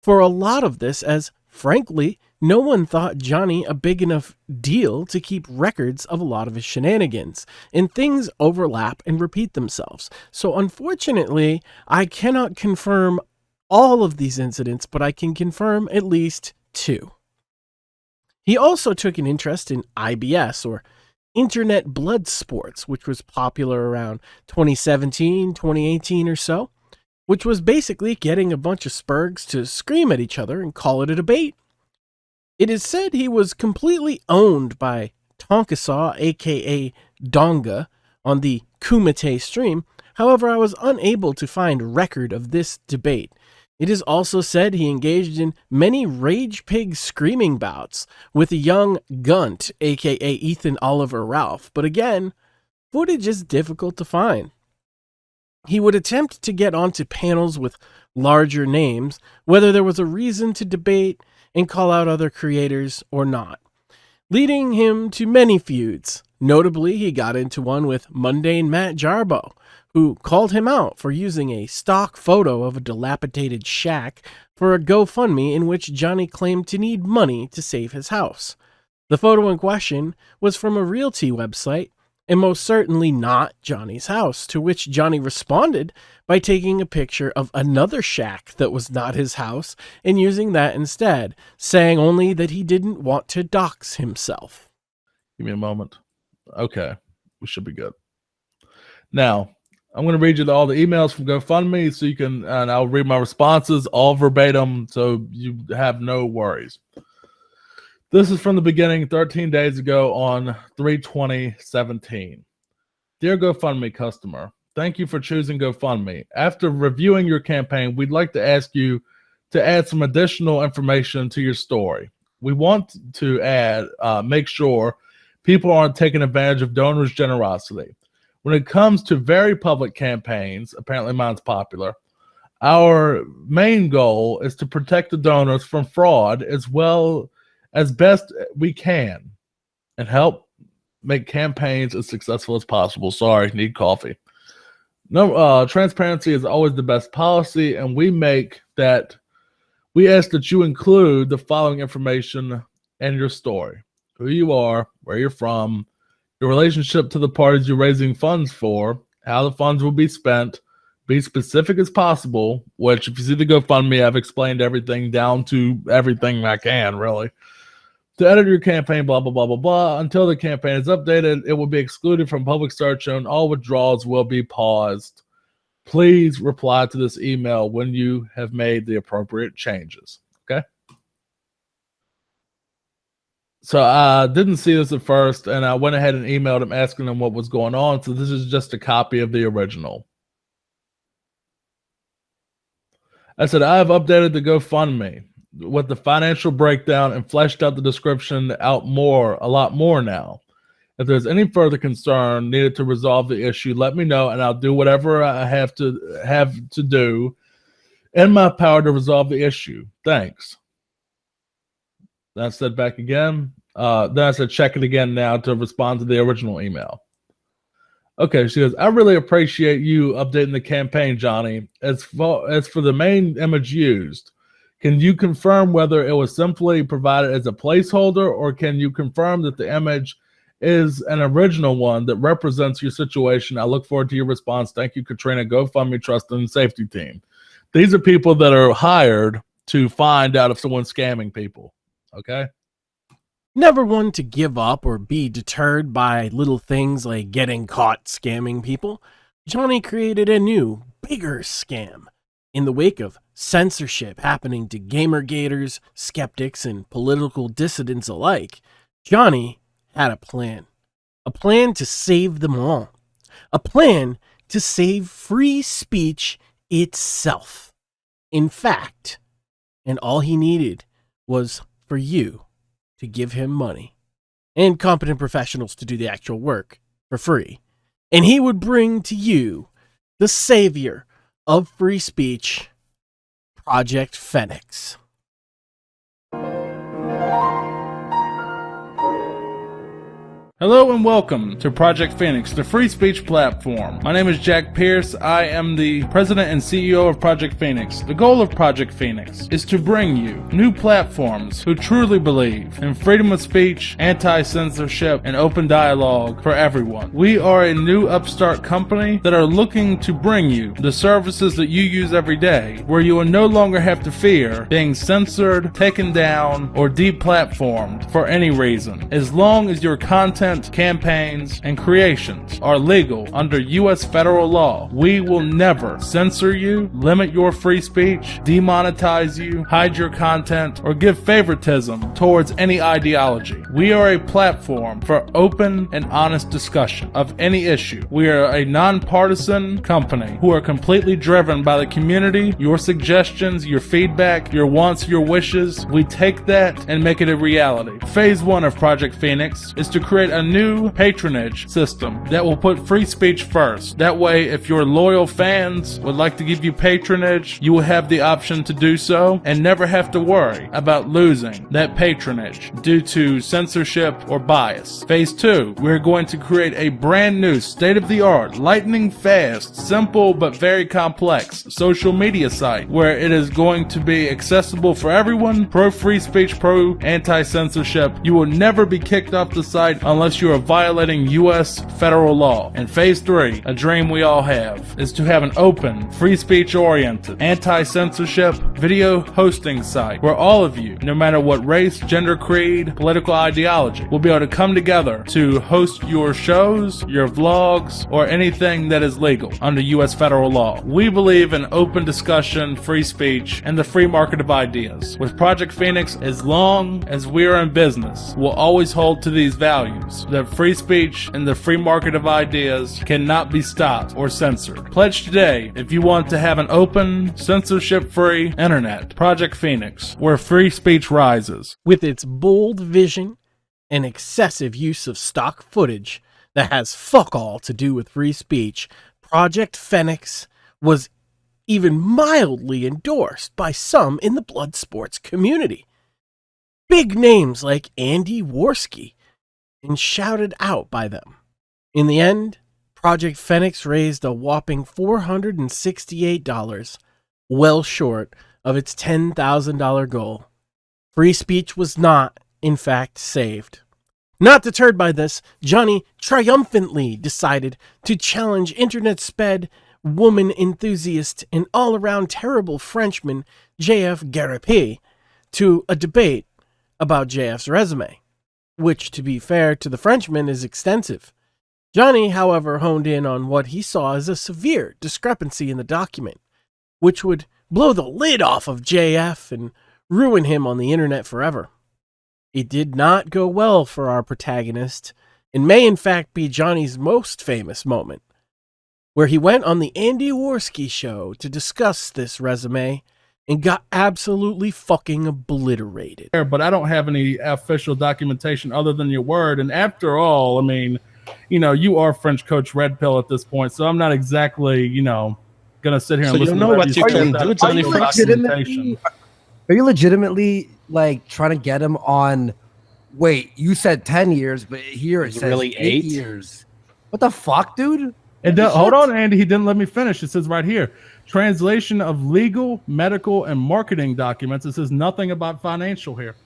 for a lot of this, as frankly, no one thought Johnny a big enough deal to keep records of a lot of his shenanigans, and things overlap and repeat themselves. So unfortunately, I cannot confirm all of these incidents, but I can confirm at least 2. He also took an interest in IBS, or Internet Blood Sports, which was popular around 2017, 2018 or so, which was basically getting a bunch of spurgs to scream at each other and call it a debate. It is said he was completely owned by Tonkasaw, aka Donga, on the Kumite stream. However, I was unable to find record of this debate. It is also said he engaged in many rage pig screaming bouts with a young Gunt, aka Ethan Oliver Ralph, but again, footage is difficult to find. He would attempt to get onto panels with larger names, whether there was a reason to debate and call out other creators or not, leading him to many feuds. Notably, he got into one with Mundane Matt Jarbo, who called him out for using a stock photo of a dilapidated shack for a GoFundMe in which Johnny claimed to need money to save his house. The photo in question was from a realty website, and most certainly not Johnny's house, to which Johnny responded by taking a picture of another shack that was not his house and using that instead, saying only that he didn't want to dox himself. Give me a moment. Okay, we should be good. Now, I'm going to read you all the emails from GoFundMe so you can, and I'll read my responses all verbatim so you have no worries. This is from the beginning, 13 days ago on 3/20/17. Dear GoFundMe customer, thank you for choosing GoFundMe. After reviewing your campaign, we'd like to ask you to add some additional information to your story. We want to make sure people aren't taking advantage of donors' generosity. When it comes to very public campaigns, apparently mine's popular, Our main goal is to protect the donors from fraud as well as best we can and help make campaigns as successful as possible. Sorry, need coffee. No, transparency is always the best policy, and we ask that you include the following information and your story: who you are, where you're from, your relationship to the parties you're raising funds for, how the funds will be spent. Be specific as possible, which if you see the GoFundMe, I've explained everything down to everything I can, really. To edit your campaign, blah, blah, blah, blah, blah. Until the campaign is updated, it will be excluded from public search and all withdrawals will be paused. Please reply to this email when you have made the appropriate changes. Okay? So I didn't see this at first, and I went ahead and emailed him asking him what was going on. So this is just a copy of the original. I said, I have updated the GoFundMe with the financial breakdown and fleshed out the description out a lot more now. If there's any further concern needed to resolve the issue, let me know and I'll do whatever I have to do in my power to resolve the issue. Thanks. Then I said back again. Then I said, check it again now to respond to the original email. Okay, she goes, I really appreciate you updating the campaign, Johnny. As for the main image used, can you confirm whether it was simply provided as a placeholder, or can you confirm that the image is an original one that represents your situation? I look forward to your response. Thank you, Katrina, GoFundMe Trust and Safety Team. These are people that are hired to find out if someone's scamming people. Okay? Never one to give up or be deterred by little things like getting caught scamming people, Johnny created a new, bigger scam. In the wake of censorship happening to gamergaters, skeptics, and political dissidents alike, Johnny had a plan. A plan to save them all. A plan to save free speech itself. In fact, and all he needed was for you to give him money and competent professionals to do the actual work for free. And he would bring to you the savior of free speech, Project Phoenix. Hello and welcome to Project Phoenix, the free speech platform. My name is Jack Pierce. I am the president and CEO of Project Phoenix. The goal of Project Phoenix is to bring you new platforms who truly believe in freedom of speech, anti-censorship, and open dialogue for everyone. We are a new upstart company that are looking to bring you the services that you use every day, where you will no longer have to fear being censored, taken down, or deplatformed for any reason, as long as your content, campaigns, and creations are legal under U.S. federal law. We will never censor you, limit your free speech, demonetize you, hide your content, or give favoritism towards any ideology. We are a platform for open and honest discussion of any issue. We are a nonpartisan company who are completely driven by the community, your suggestions, your feedback, your wants, your wishes. We take that and make it a reality. Phase 1 of Project Phoenix is to create a new patronage system that will put free speech first. That way, if your loyal fans would like to give you patronage, you will have the option to do so and never have to worry about losing that patronage due to censorship or bias. Phase 2, we're going to create a brand new state-of-the-art, lightning fast, simple but very complex social media site where it is going to be accessible for everyone, pro-free speech, pro-anti-censorship. You will never be kicked off the site unless you are violating U.S. federal law. And phase 3, a dream we all have, is to have an open, free speech oriented, anti-censorship video hosting site where all of you, no matter what race, gender, creed, political ideology, will be able to come together to host your shows, your vlogs, or anything that is legal under U.S. federal law. We believe in open discussion, free speech, and the free market of ideas. With Project Phoenix, as long as we are in business, we'll always hold to these values. That free speech and the free market of ideas cannot be stopped or censored. Pledge today if you want to have an open, censorship-free internet. Project Phoenix, where free speech rises. With its bold vision and excessive use of stock footage that has fuck all to do with free speech, Project Phoenix was even mildly endorsed by some in the blood sports community. Big names like Andy Worski, and shouted out by them. In the end, Project Phoenix raised a whopping $468, well short of its $10,000 goal. Free speech was not, in fact, saved. Not deterred by this, Johnny triumphantly decided to challenge internet sped, woman enthusiast, and all-around terrible Frenchman J.F. Garipi to a debate about JF's resume, which, to be fair to the Frenchman, is extensive. Johnny, however, honed in on what he saw as a severe discrepancy in the document, which would blow the lid off of JF and ruin him on the internet forever. It did not go well for our protagonist, and may in fact be Johnny's most famous moment, where he went on the Andy Worski show to discuss this resume and got absolutely fucking obliterated. But I don't have any official documentation other than your word. And after all, I mean, you know, you are French coach Red Pill at this point, so I'm not exactly, you know, gonna sit here and listen. You know what you can do, Johnny Fox? Are you legitimately like trying to get him on? Wait, you said 10 years, but here it says really 8 years. What the fuck, dude? Hold on, Andy. He didn't let me finish. It says right here, translation of legal, medical, and marketing documents. It says nothing about financial here.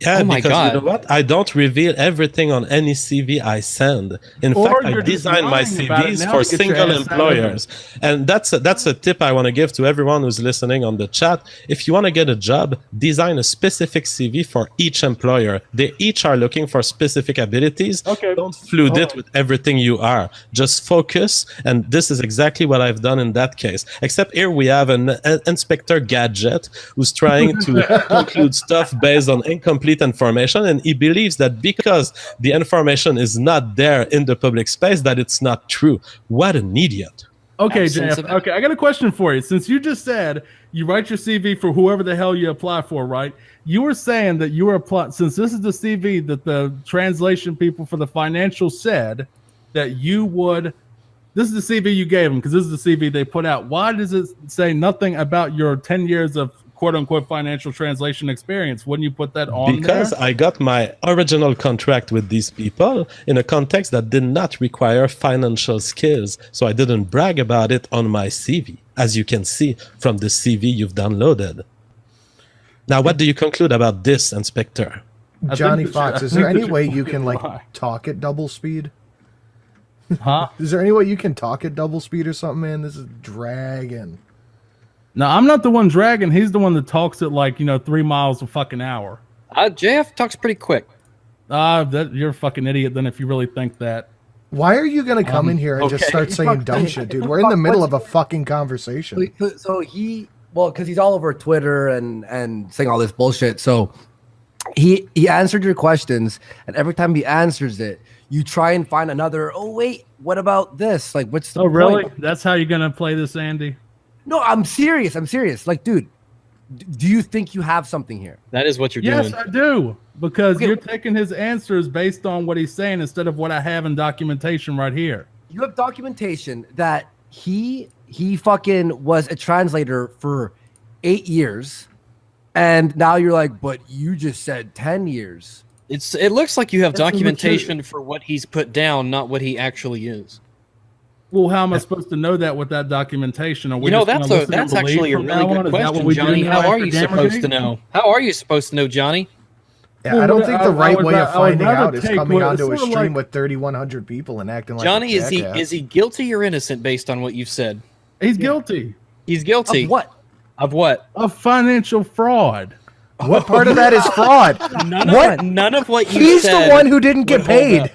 Yeah, because you know what? I don't reveal everything on any CV I send. In fact, I design my CVs for single employers. And that's a tip I want to give to everyone who's listening on the chat. If you want to get a job, design a specific CV for each employer. They each are looking for specific abilities. Okay. Don't flood it with everything you are. Just focus, and this is exactly what I've done in that case. Except here we have an Inspector Gadget who's trying to conclude stuff based on incomplete information, and he believes that because the information is not there in the public space, that it's not true. What an idiot. Okay, Jeff. Okay, I got a question for you. Since you just said you write your CV for whoever the hell you apply for, right? You were saying that you were applying, since this is the CV that the translation people for the financial said that you would, this is the CV you gave them, because this is the CV they put out. Why does it say nothing about your 10 years of quote-unquote financial translation experience? Wouldn't you put that on because there? I got my original contract with these people in a context that did not require financial skills, so I didn't brag about it on my CV, as you can see from the CV you've downloaded. Now, what do you conclude about this, Inspector? Johnny Fox, is there any way you can like talk at double speed? Huh? Is there any way you can talk at double speed or something, man? This is dragging. No, I'm not the one dragging. He's the one that talks at like, 3 miles a fucking hour. JF talks pretty quick. You're a fucking idiot then if you really think that. Why are you going to come in here and just start saying dumb shit, dude? We're in the middle of a fucking conversation. So because he's all over Twitter and saying all this bullshit. So he answered your questions, and every time he answers it, you try and find another, oh, wait, what about this? Like, what's the point? Really? That's how you're going to play this, Andy? No, I'm serious. Like, dude, do you think you have something here? That is what you're doing. Yes, I do. Because you're taking his answers based on what he's saying instead of what I have in documentation right here. You have documentation that he fucking was a translator for 8 years, and now you're like, but you just said 10 years. It looks like you have documentation for what he's put down, not what he actually is. Well, how am I supposed to know that with that documentation? That's actually a really good question, Johnny. How are you supposed to know? How are you supposed to know, Johnny? Yeah, I don't think the right way of finding out is coming onto a stream with 3,100 people and acting like Johnny, a jackass. is he guilty or innocent based on what you've said? He's guilty. He's guilty. Of what? Of what? Of financial fraud. What part of that is fraud? None of what you He's said. the one who didn't get paid.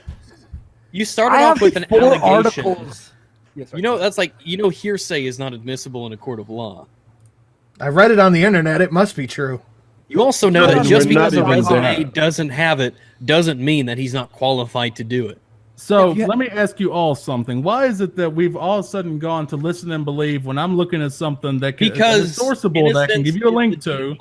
You started off with an allegation. Articles. Yes, that's like, hearsay is not admissible in a court of law. I read it on the internet. It must be true. You also know that just because a resume doesn't have it doesn't mean that he's not qualified to do it. So let me ask you all something. Why is it that we've all of a sudden gone to listen and believe when I'm looking at something that is sourceable that I can give you a link to?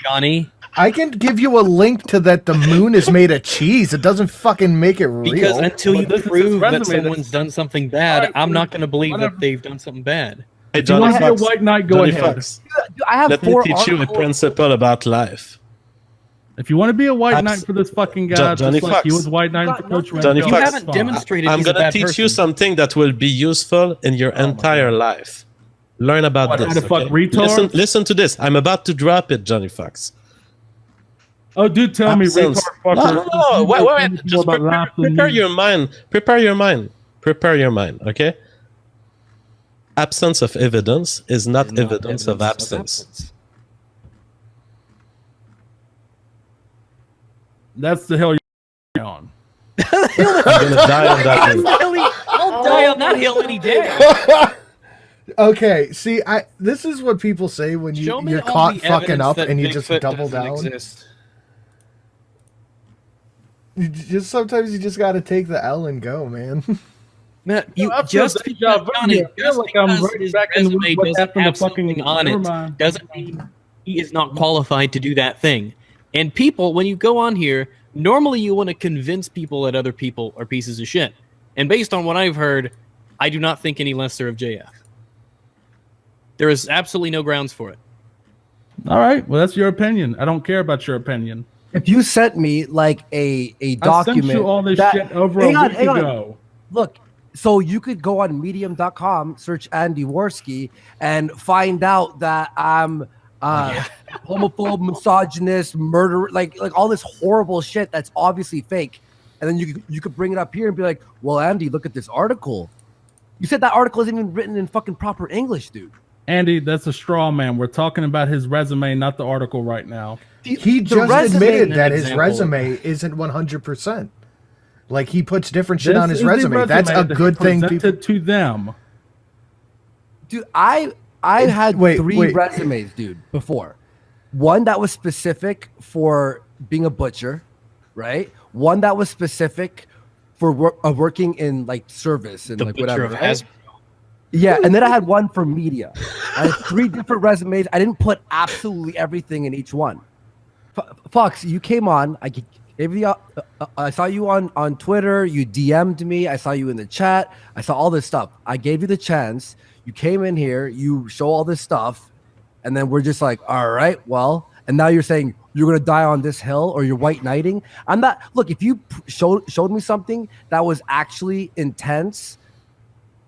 Johnny. I can give you a link to that the moon is made of cheese. It doesn't fucking make it real. Because until you prove that someone's done something bad, I'm not going to believe that they've done something bad. Hey, if you want to be a white knight, go ahead. I have Let me teach you a principle about life. If you want to be a white knight for this fucking guy, Johnny just like he Fox. was white knight for Coach Red. Johnny You Fox, haven't demonstrated I'm he's a gonna bad teach you person. something that will be useful in your entire life. Learn about What, this. how to fuck Okay? retards? Listen to this. I'm about to drop it, Johnny Fox. Oh, dude, tell me, retard fucker. No, wait. Just prepare your mind. Prepare your mind. Prepare your mind, okay? Absence of evidence is not evidence of absence. That's the hell you're on. I'm gonna die on that hill. I'll die on that hill any day. Okay, see, this is what people say when you're caught fucking up and you just double down. Sometimes you just got to take the L and go, man. Matt, you I feel just deja vu. Johnny, I feel like I'm right his back in resume what doesn't happened have to fucking something on never it mind. doesn't mean he is not qualified to do that thing. And people, when you go on here, normally you want to convince people that other people are pieces of shit. And based on what I've heard, I do not think any lesser of JF. There is absolutely no grounds for it. All right, well, that's your opinion. I don't care about your opinion. If you sent me like a document, I sent you all this shit over a week ago. Look, so you could go on medium.com, search Andy Worski, and find out that I'm homophobe, misogynist, murderer, like all this horrible shit that's obviously fake. And then you could bring it up here and be like, well, Andy, look at this article. You said that article isn't even written in fucking proper English, dude. Andy, that's a straw man. We're talking about his resume, not the article right now. He just admitted that his resume isn't 100%. Like, he puts different shit on his resume. That's a good thing. Presented to them. Dude, I had three resumes, dude, before. One that was specific for being a butcher, right? One that was specific for working in like service and like whatever. Right? Yeah, and then I had one for media. I had three different resumes. I didn't put absolutely everything in each one. Fox, you came on. I gave you. I saw you on Twitter. You DM'd me. I saw you in the chat. I saw all this stuff. I gave you the chance. You came in here. You show all this stuff, and then we're just like, all right, well. And now you're saying you're gonna die on this hill, or you're white knighting. I'm not. Look, if you showed me something that was actually intense,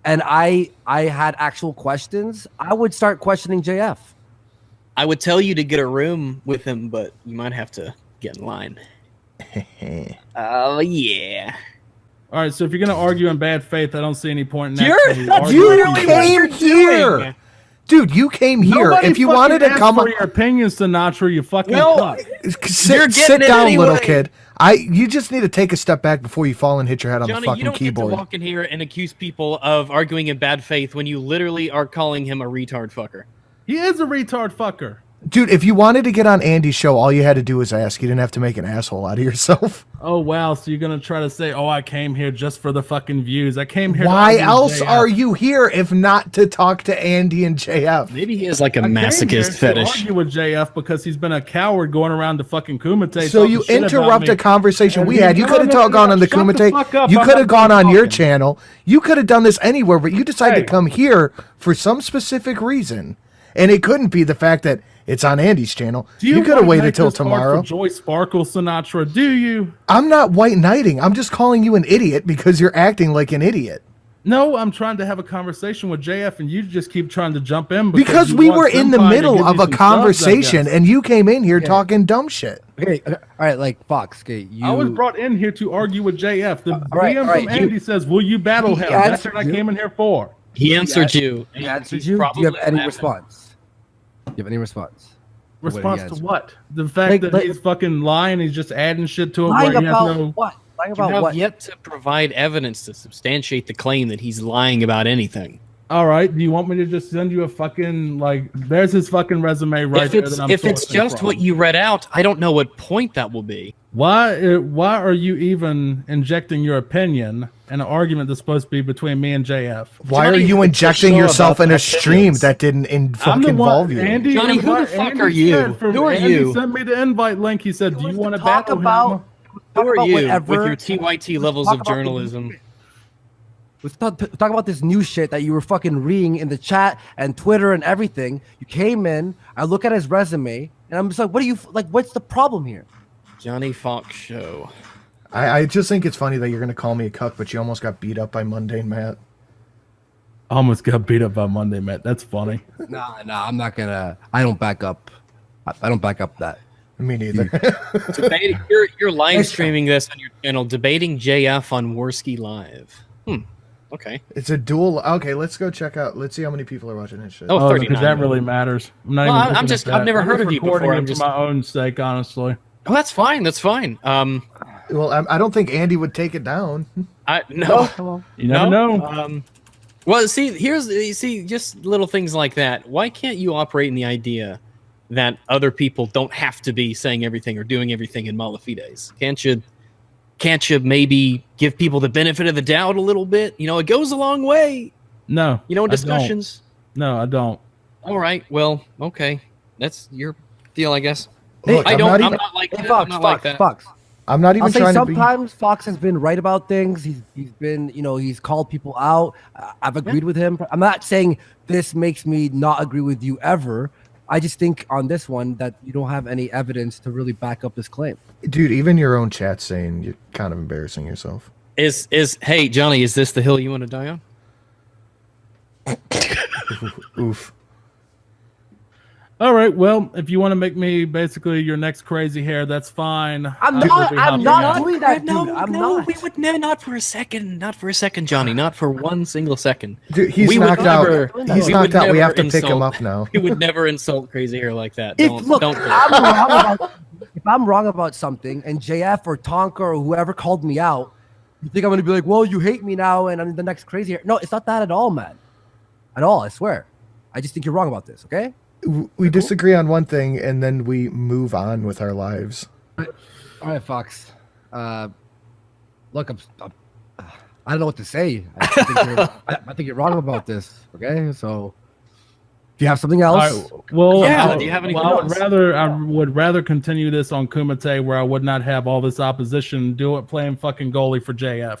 and I had actual questions, I would start questioning JF. I would tell you to get a room with him, but you might have to get in line. Oh, yeah. All right, so if you're going to argue in bad faith, I don't see any point in that. You came here. Dude, you came here. Nobody if you wanted to come for your opinions, Sinatra, you fucking sit down, little kid. You just need to take a step back before you fall and hit your head on Johnny, the fucking you don't keyboard. Get to walk in here and accuse people of arguing in bad faith when you literally are calling him a retard fucker. He is a retard fucker. Dude, if you wanted to get on Andy's show, all you had to do was ask. You didn't have to make an asshole out of yourself. Oh, wow. So you're going to try to say, oh, I came here just for the fucking views. I came here. Why else are you here if not to talk to Andy and JF? Maybe he has like a masochist fetish. I argue with JF because he's been a coward going around to fucking Kumite. So you interrupt a conversation we had. You could have gone on the Kumite. You could have gone on your channel. You could have done this anywhere, but you decided to come here for some specific reason. And it couldn't be the fact that it's on Andy's channel. You could have waited till tomorrow. Joy Sparkle Sinatra, do you? I'm not white knighting. I'm just calling you an idiot because you're acting like an idiot. No, I'm trying to have a conversation with JF, and you just keep trying to jump in because we were in the middle of a conversation, and you came in here talking dumb shit. Okay, all right, like Fox. Okay, I was brought in here to argue with JF. The DM from Andy says, "Will you battle him?" That's what I came in here for. He answered you. He answered you. Do you have any response? Do you have any response? Response to what? The fact that he's fucking lying. He's just adding shit to it. Lying about what? Lying about you have what? yet to provide evidence to substantiate the claim that he's lying about anything. All right. Do you want me to just send you a fucking there's his fucking resume right there. If it's just what you read out, I don't know what point that will be. Why are you even injecting your opinion in an argument that's supposed to be between me and JF? Why are you injecting yourself in a stream that didn't involve you? Andy, Johnny, who the fuck are you? Who are Andy you? Sent me the invite link. He said, "Do you want to battle him?" Who are you with your TYT levels of journalism? Let's talk about this new shit that you were fucking reading in the chat and Twitter and everything. You came in, I look at his resume, and I'm just like, what's the problem here? Johnny Fox show. I just think it's funny that you're going to call me a cuck, but you almost got beat up by Mundane Matt. Almost got beat up by Monday, Matt. That's funny. Nah, I'm not gonna. I don't back up. I don't back up that. Me neither. You're live streaming this on your channel, debating JF on Worski Live. Okay. It's a dual. Okay, let's go check out. Let's see how many people are watching this shit. Oh, 39. Because that really matters. I've never heard of you before. I'm just for my own sake, honestly. Oh, that's fine. That's fine. Well, I don't think Andy would take it down. No. You never know. Well, see, just little things like that. Why can't you operate in the idea that other people don't have to be saying everything or doing everything in Malafides? Can't you maybe give people the benefit of the doubt a little bit? You know, it goes a long way. No. You know, in discussions. No, I don't. All right. Well, okay. That's your deal, I guess. Look, I'm not like that. Fox, I'm not like that. Fox. I'm not even I'll say trying sometimes Fox has been right about things. He's been, he's called people out. I've agreed with him. I'm not saying this makes me not agree with you ever. I just think on this one that you don't have any evidence to really back up this claim. Dude, even your own chat's saying you're kind of embarrassing yourself. Hey, Johnny, is this the hill you want to die on? Oof. All right, well, if you want to make me basically your next crazy hair, that's fine. I'm not doing that, dude. I'm not. We would not for a second, Johnny. Not for one single second. Dude, he's knocked out. He's knocked out. We have to pick him up now. We would never insult crazy hair like that. If I'm wrong about something, and JF or Tonka or whoever called me out, you think I'm gonna be like, well, you hate me now, and I'm the next crazy hair? No, it's not that at all, man. At all, I swear. I just think you're wrong about this. Okay. We disagree on one thing, and then we move on with our lives. All right, Fox. Look, I don't know what to say. I think you're wrong about this. Okay, so do you have something else? Right, well, do you have anything else? else? I would rather continue this on Kumite, where I would not have all this opposition. Do it playing fucking goalie for JF.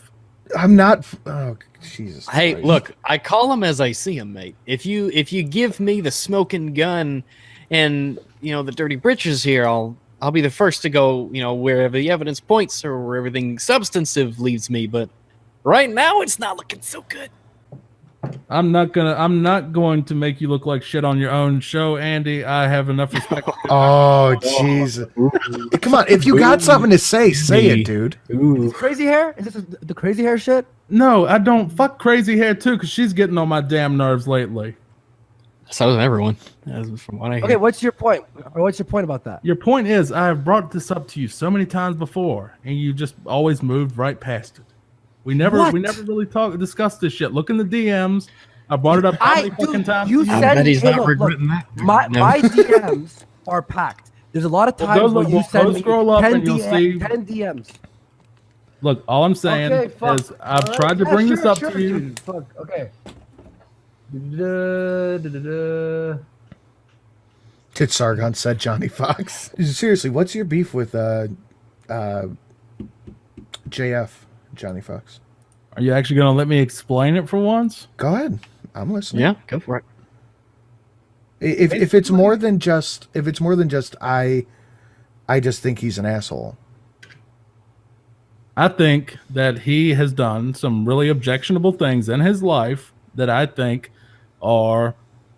I'm not. Oh, Jesus. Hey, Christ. look, I call him as I see him, mate. If you give me the smoking gun and the dirty britches here, I'll be the first to go, wherever the evidence points or where everything substantive leads me. But right now, it's not looking so good. I'm not going to make you look like shit on your own show, Andy. I have enough respect. Oh, Jesus. Come on. If you got something to say it, dude. Is crazy hair? Is this the crazy hair shit? No, I don't. Fuck crazy hair, too, because she's getting on my damn nerves lately. So is everyone. From what I hear. Okay, what's your point? What's your point about that? Your point is, I have brought this up to you so many times before, and you just always moved right past it. We never really discussed this shit. Look in the DMs. I brought it up fucking times. You said bet he's not regretting that. My DMs are packed. There's a lot of times where you send me 10 DMs. Look, all I'm saying is I've tried to bring this up to you. Fuck. Okay. Tit Sargon said Johnny Fox. Seriously, what's your beef with JF? Johnny Fox. Are you actually going to let me explain it for once? Go ahead. I'm listening. Yeah, go for it. If it's more than just I just think he's an asshole. I think that he has done some really objectionable things in his life that I think are,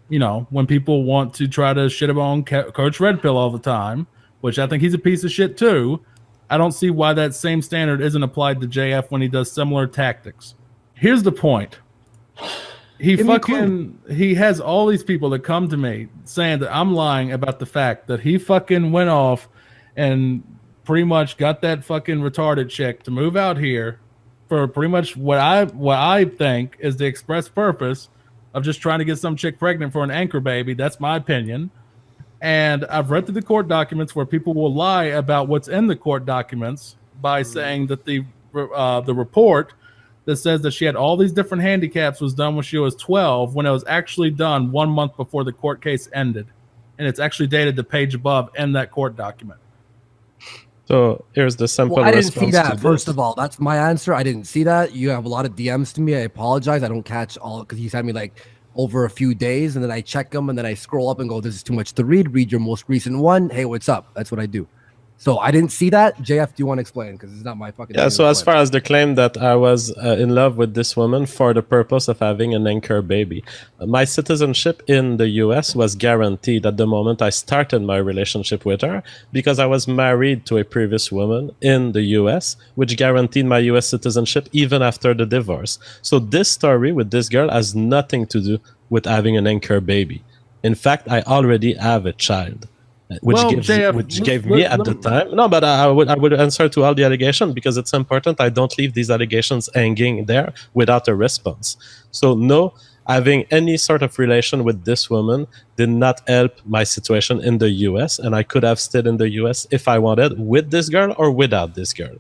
when people want to try to shit on Coach Red Pill all the time, which I think he's a piece of shit too. I don't see why that same standard isn't applied to JF when he does similar tactics. Here's the point. He has all these people that come to me saying that I'm lying about the fact that he fucking went off and pretty much got that fucking retarded chick to move out here for pretty much what I think is the express purpose of just trying to get some chick pregnant for an anchor baby. That's my opinion. And I've read through the court documents where people will lie about what's in the court documents by saying that the report that says that she had all these different handicaps was done when she was 12, when it was actually done 1 month before the court case ended. And it's actually dated the page above in that court document. So here's the simple Well, I didn't response see that. to First this. of all, that's my answer. I didn't see that. You have a lot of DMs to me. I apologize. I don't catch all because he sent me like over a few days, and then I check them, and then I scroll up and go, "This is too much to read. Read your most recent one. Hey, what's up?" That's what I do. So I didn't see that. JF, do you want to explain? Because it's not my fucking. Yeah, so as far as the claim that I was in love with this woman for the purpose of having an anchor baby, my citizenship in the US was guaranteed at the moment I started my relationship with her because I was married to a previous woman in the US, which guaranteed my US citizenship even after the divorce. So this story with this girl has nothing to do with having an anchor baby. In fact, I already have a child. Which gave me at the time. No, but I would answer to all the allegations because it's important. I don't leave these allegations hanging there without a response. So no, having any sort of relation with this woman did not help my situation in the US, and I could have stayed in the US if I wanted with this girl or without this girl.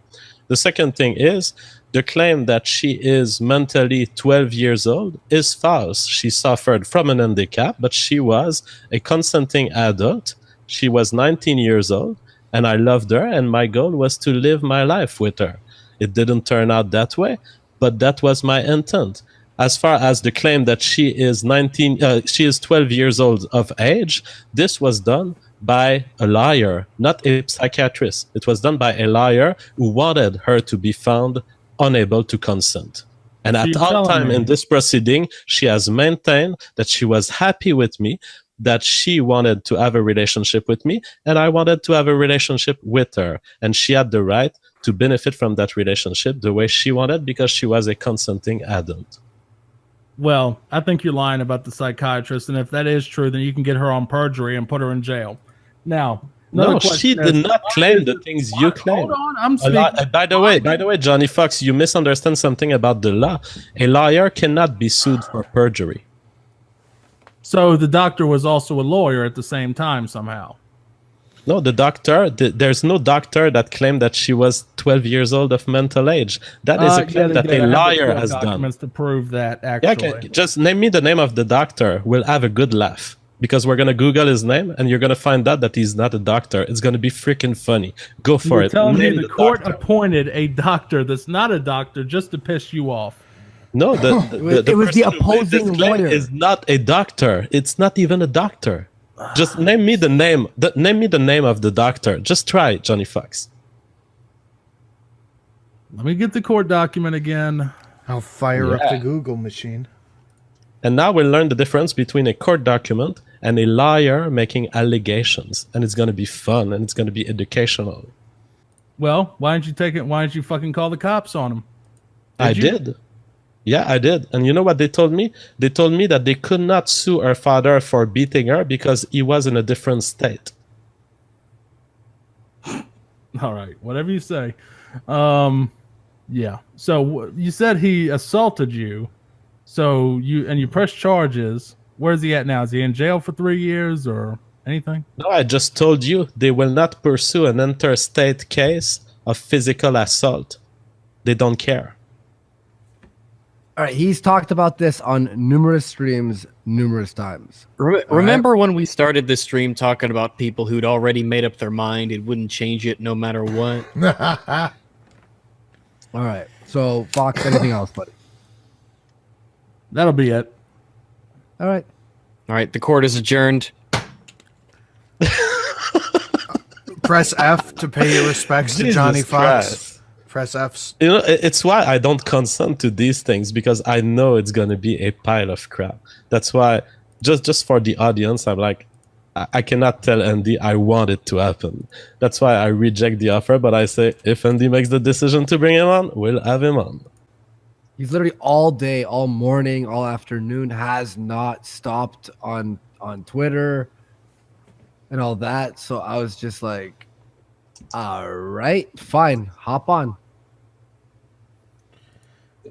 The second thing is the claim that she is mentally 12 years old is false. She suffered from an handicap, but she was a consenting adult. She was 19 years old, and I loved her, and my goal was to live my life with her. It didn't turn out that way, but that was my intent. As far as the claim that she is 12 years old of age, this was done by a liar, not a psychiatrist. It was done by a liar who wanted her to be found unable to consent. And at all time in this proceeding, she has maintained that she was happy with me, that she wanted to have a relationship with me, and I wanted to have a relationship with her. And she had the right to benefit from that relationship the way she wanted because she was a consenting adult. Well, I think you're lying about the psychiatrist, and if that is true, then you can get her on perjury and put her in jail. Now, no, she did not claim the things you claim. Hold on, I'm speaking. By the way, Johnny Fox, you misunderstand something about the law. A liar cannot be sued for perjury. So the doctor was also a lawyer at the same time somehow. No, the doctor, there's no doctor that claimed that she was 12 years old of mental age. That is a claim that a liar has done. Documents to prove that, actually. Yeah, okay. Just name me the name of the doctor. We'll have a good laugh. Because we're going to Google his name, and you're going to find out that he's not a doctor. It's going to be freaking funny. Go for it. You're telling me the court appointed a doctor that's not a doctor just to piss you off. No, it was the opposing lawyer. Is not a doctor. It's not even a doctor. Just name me the name. Name me the name of the doctor. Just try, Johnny Fox. Let me get the court document again. I'll fire up the Google machine. And now we'll learn the difference between a court document and a liar making allegations. And it's going to be fun, and it's going to be educational. Well, why didn't you take it? Why didn't you fucking call the cops on him? I did. Yeah, I did. And you know what they told me? They told me that they could not sue her father for beating her because he was in a different state. All right, whatever you say. Yeah. So you said he assaulted you. So you pressed charges. Where's he at now? Is he in jail for 3 years or anything? No, I just told you they will not pursue an interstate case of physical assault. They don't care. All right, he's talked about this on numerous streams, numerous times. Remember when we started this stream talking about people who'd already made up their mind and wouldn't change it no matter what? All right, so Fox, anything else, buddy? That'll be it. All right. All right, the court is adjourned. Press F to pay your respects to Johnny Fox. Christ. Press F's. You know, it's why I don't consent to these things, because I know it's going to be a pile of crap. That's why, just for the audience, I'm like, I cannot tell Andy I want it to happen. That's why I reject the offer, but I say, if Andy makes the decision to bring him on, we'll have him on. He's literally all day, all morning, all afternoon, has not stopped on Twitter and all that. So I was just like, all right, fine, hop on.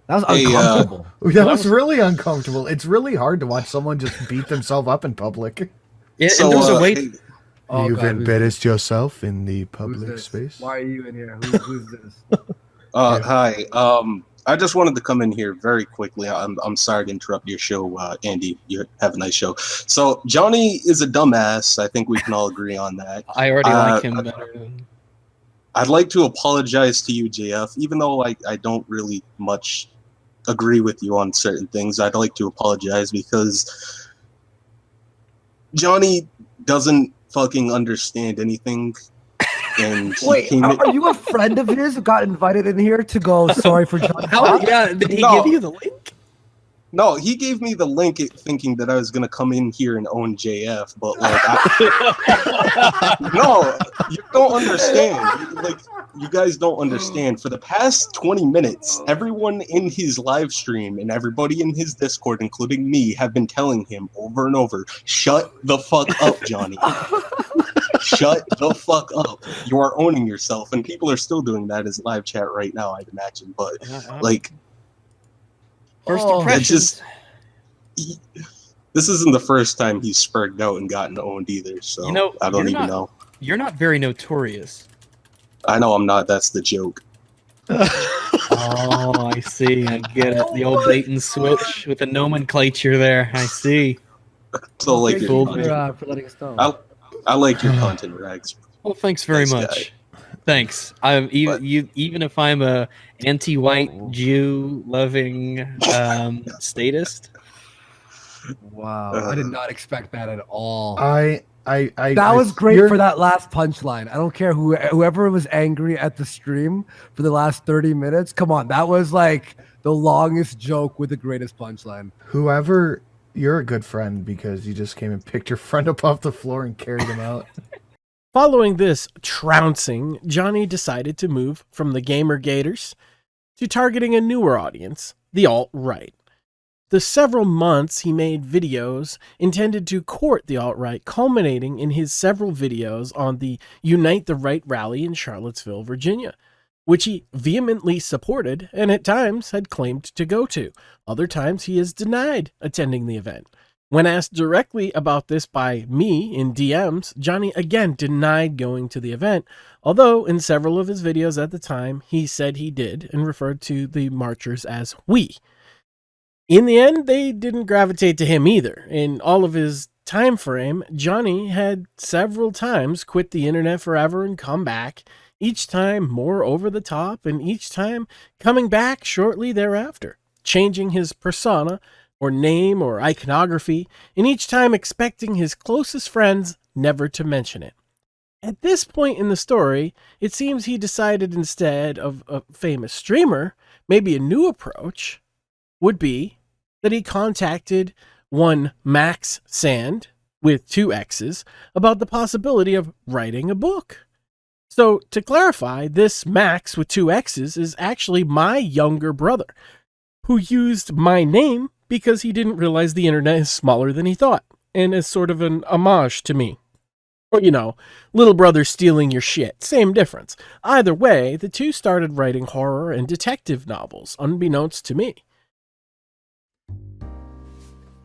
That was uncomfortable. That was really uncomfortable. It's really hard to watch someone just beat themselves up in public. Yeah, so, and there's a way. You've embarrassed yourself in the public space. Why are you in here? Who's this? Hi. I just wanted to come in here very quickly. I'm sorry to interrupt your show, Andy. You have a nice show. So Johnny is a dumbass. I think we can all agree on that. I already like him better. I'd like to apologize to you, JF, even though I don't really much agree with you on certain things. I'd like to apologize because Johnny doesn't fucking understand anything. And wait, are you a friend of his who got invited in here to go sorry for Johnny? Yeah, did he give you the link? No, he gave me the link thinking that I was gonna come in here and own JF, but like, no, you don't understand. You guys don't understand. For the past 20 minutes, everyone in his live stream and everybody in his Discord, including me, have been telling him over and over, "Shut the fuck up, Johnny. Shut the fuck up. You are owning yourself." And people are still doing that as live chat right now, I'd imagine. But like. First impressions. This isn't the first time he's spurred out and gotten owned either, so I don't even know. You're not very notorious. I know I'm not. That's the joke. Oh, I see. I get it. The old bait and switch with the nomenclature there. I see. So like for letting us know. I like your content, Rags. Well, thanks very much. Thanks. Even if I'm a anti-white Jew loving statist. Wow, I did not expect that at all. That was great for that last punchline. I don't care whoever was angry at the stream for the last 30 minutes. Come on, that was like the longest joke with the greatest punchline. Whoever, you're a good friend because you just came and picked your friend up off the floor and carried him out. Following this trouncing, Johnny decided to move from the gamer gators to targeting a newer audience, the alt-right. The several months he made videos intended to court the alt-right, culminating in his several videos on the Unite the Right rally in Charlottesville, Virginia, which he vehemently supported and at times had claimed to go to. Other times he has denied attending the event. When asked directly about this by me in DMs, Johnny again denied going to the event, although in several of his videos at the time, he said he did and referred to the marchers as we. In the end, they didn't gravitate to him either. In all of his time frame, Johnny had several times quit the internet forever and come back, each time more over the top and each time coming back shortly thereafter, changing his persona or name or iconography, and each time expecting his closest friends never to mention it. At this point in the story, it seems he decided instead of a famous streamer, maybe a new approach would be that he contacted one Max Sand, with 2 X's, about the possibility of writing a book. So, to clarify, this Max with 2 X's is actually my younger brother, who used my name because he didn't realize the internet is smaller than he thought, and as sort of an homage to me. Or, little brother stealing your shit, same difference. Either way, the two started writing horror and detective novels, unbeknownst to me.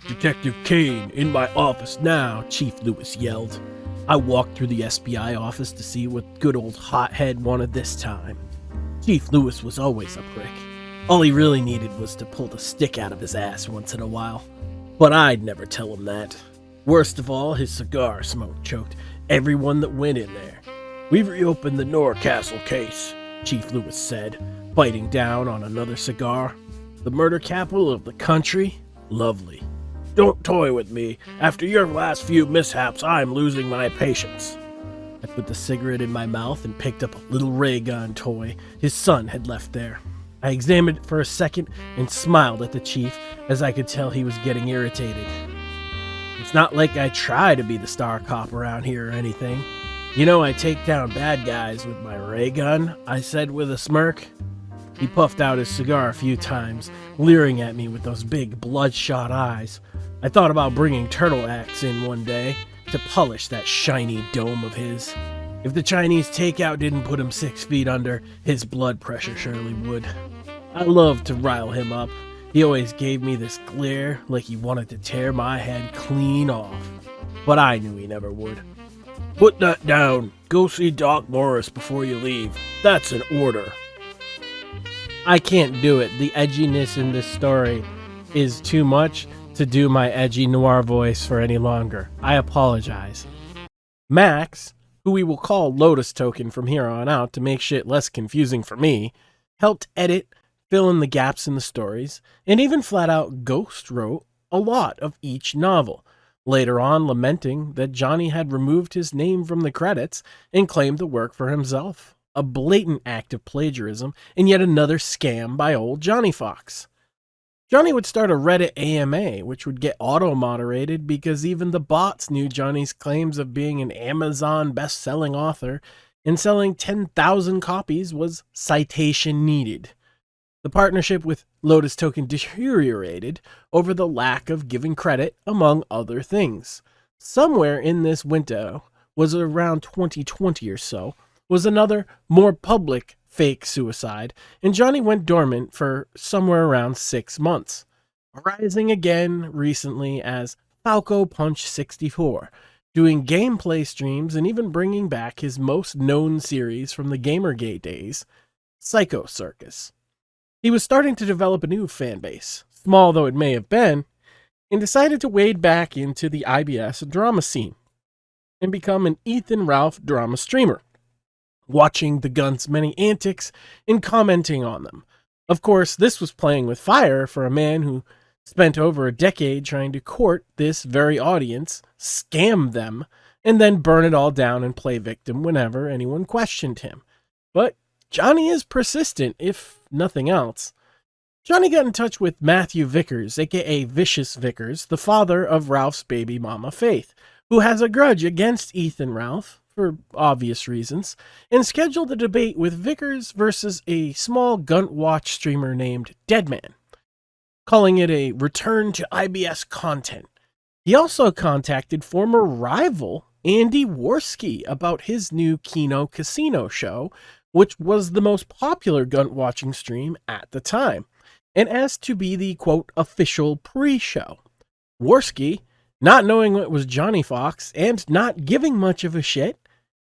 "Detective Kane, in my office now," Chief Lewis yelled. I walked through the SBI office to see what good old hothead wanted this time. Chief Lewis was always a prick. All he really needed was to pull the stick out of his ass once in a while. But I'd never tell him that. Worst of all, his cigar smoke choked everyone that went in there. "We've reopened the Norcastle case," Chief Lewis said, biting down on another cigar. "The murder capital of the country? Lovely. Don't toy with me. After your last few mishaps, I'm losing my patience." I put the cigarette in my mouth and picked up a little ray gun toy his son had left there. I examined it for a second and smiled at the chief as I could tell he was getting irritated. "It's not like I try to be the star cop around here or anything. I take down bad guys with my ray gun," I said with a smirk. He puffed out his cigar a few times, leering at me with those big bloodshot eyes. I thought about bringing Turtle Axe in one day to polish that shiny dome of his. If the Chinese takeout didn't put him 6 feet under, his blood pressure surely would. I loved to rile him up. He always gave me this glare like he wanted to tear my head clean off. But I knew he never would. "Put that down. Go see Doc Morris before you leave. That's an order." I can't do it. The edginess in this story is too much to do my edgy noir voice for any longer. I apologize. Max, who we will call Lotus Token from here on out to make shit less confusing for me, helped edit, fill in the gaps in the stories, and even flat out ghost wrote a lot of each novel, later on lamenting that Johnny had removed his name from the credits and claimed the work for himself. A blatant act of plagiarism and yet another scam by old Johnny Fox. Johnny would start a Reddit AMA, which would get auto-moderated because even the bots knew Johnny's claims of being an Amazon best-selling author and selling 10,000 copies was citation needed. The partnership with Lotus Token deteriorated over the lack of giving credit, among other things. Somewhere in this window, was around 2020 or so, was another, more public fake suicide, and Johnny went dormant for somewhere around 6 months, rising again recently as Falcopunch64, doing gameplay streams and even bringing back his most known series from the Gamergate days, Psycho Circus. He was starting to develop a new fan base, small though it may have been, and decided to wade back into the IBS drama scene and become an Ethan Ralph drama streamer, watching the Gun's many antics and commenting on them. Of course, this was playing with fire for a man who spent over a decade trying to court this very audience, scam them, and then burn it all down and play victim whenever anyone questioned him. But Johnny is persistent, if nothing else. Johnny got in touch with Matthew Vickers, aka Vicious Vickers, the father of Ralph's baby mama Faith, who has a grudge against Ethan Ralph, for obvious reasons, and scheduled a debate with Vickers versus a small Gunt Watch streamer named Deadman, calling it a return to IBS content. He also contacted former rival Andy Worski about his new Kino Casino show, which was the most popular Gunt watching stream at the time, and asked to be the, quote, official pre-show. Worski, not knowing what was Johnny Fox and not giving much of a shit,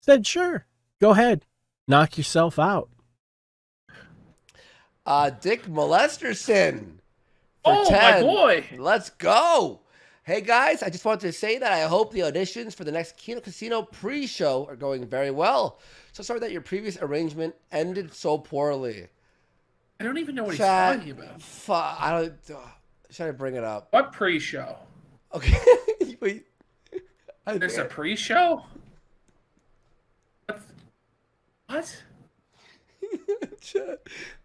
said, sure, go ahead, knock yourself out. Dick Molesterson. Oh, 10. my boy. Let's go. Hey, guys, I just wanted to say that I hope the auditions for the next Kino Casino pre-show are going very well. So sorry that your previous arrangement ended so poorly. I don't even know what he's talking about. I don't... should I bring it up? What pre-show? Okay. Wait. There's a pre-show? What? This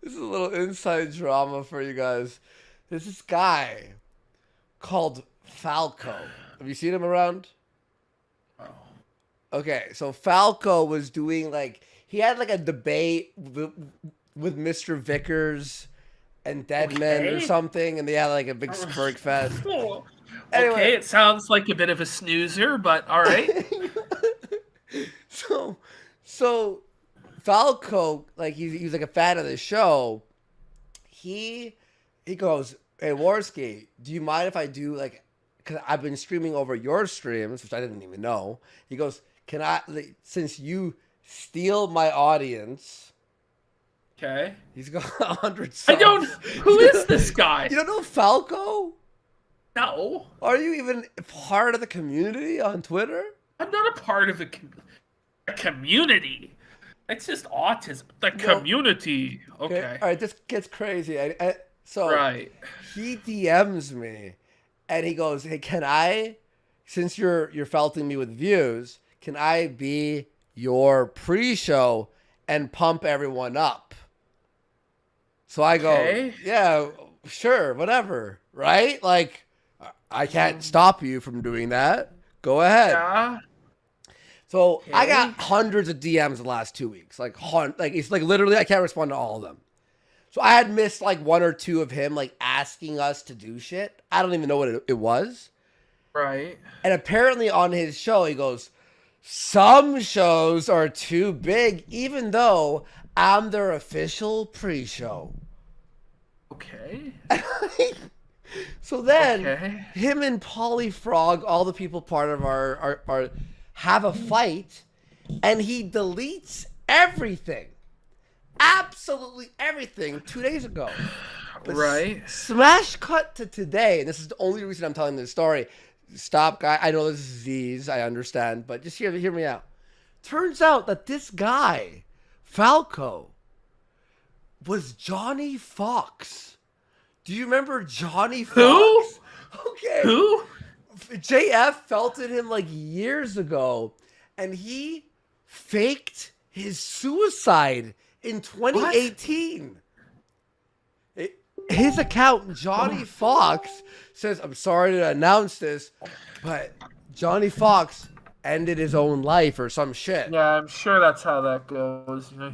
is a little inside drama for you guys. There's this guy called Falco. Have you seen him around? Oh. Okay, so Falco was doing he had a debate with Mr. Vickers and Deadman or something, and they had a big Spurg fest. Cool. Anyway. Okay, it sounds like a bit of a snoozer, but all right. So Falco, he's a fan of the show. He goes, hey, Worski, do you mind if I do because I've been streaming over your streams, which I didn't even know. He goes, can I, since you steal my audience. Okay. He's got 100 subs. Who is this guy? You don't know Falco? No. Are you even part of the community on Twitter? I'm not a part of a community. It's just autism. The community. Okay. All right, this gets crazy. So right. He DMs me, and he goes, "Hey, can I, since you're felting me with views, can I be your pre-show and pump everyone up?" So I go, "Yeah, sure, whatever, right? I can't stop you from doing that. Go ahead." Yeah. So I got hundreds of DMs the last 2 weeks. It's literally I can't respond to all of them. So I had missed one or two of him asking us to do shit. I don't even know what it was. Right. And apparently on his show he goes, some shows are too big, even though I'm their official pre-show. Okay. So then him and Polyfrog, all the people part of our have a fight, and he deletes everything. Absolutely everything 2 days ago. But right. Smash cut to today, and this is the only reason I'm telling this story. Stop, guy. I know this is Z's, I understand, but just hear me out. Turns out that this guy, Falco, was Johnny Fox. Do you remember Johnny Fox? Who? Okay. Who? JF felted him like years ago, and he faked his suicide in 2018. His account, Johnny Fox, says, I'm sorry to announce this, but Johnny Fox ended his own life or some shit. Yeah, I'm sure that's how that goes. You know,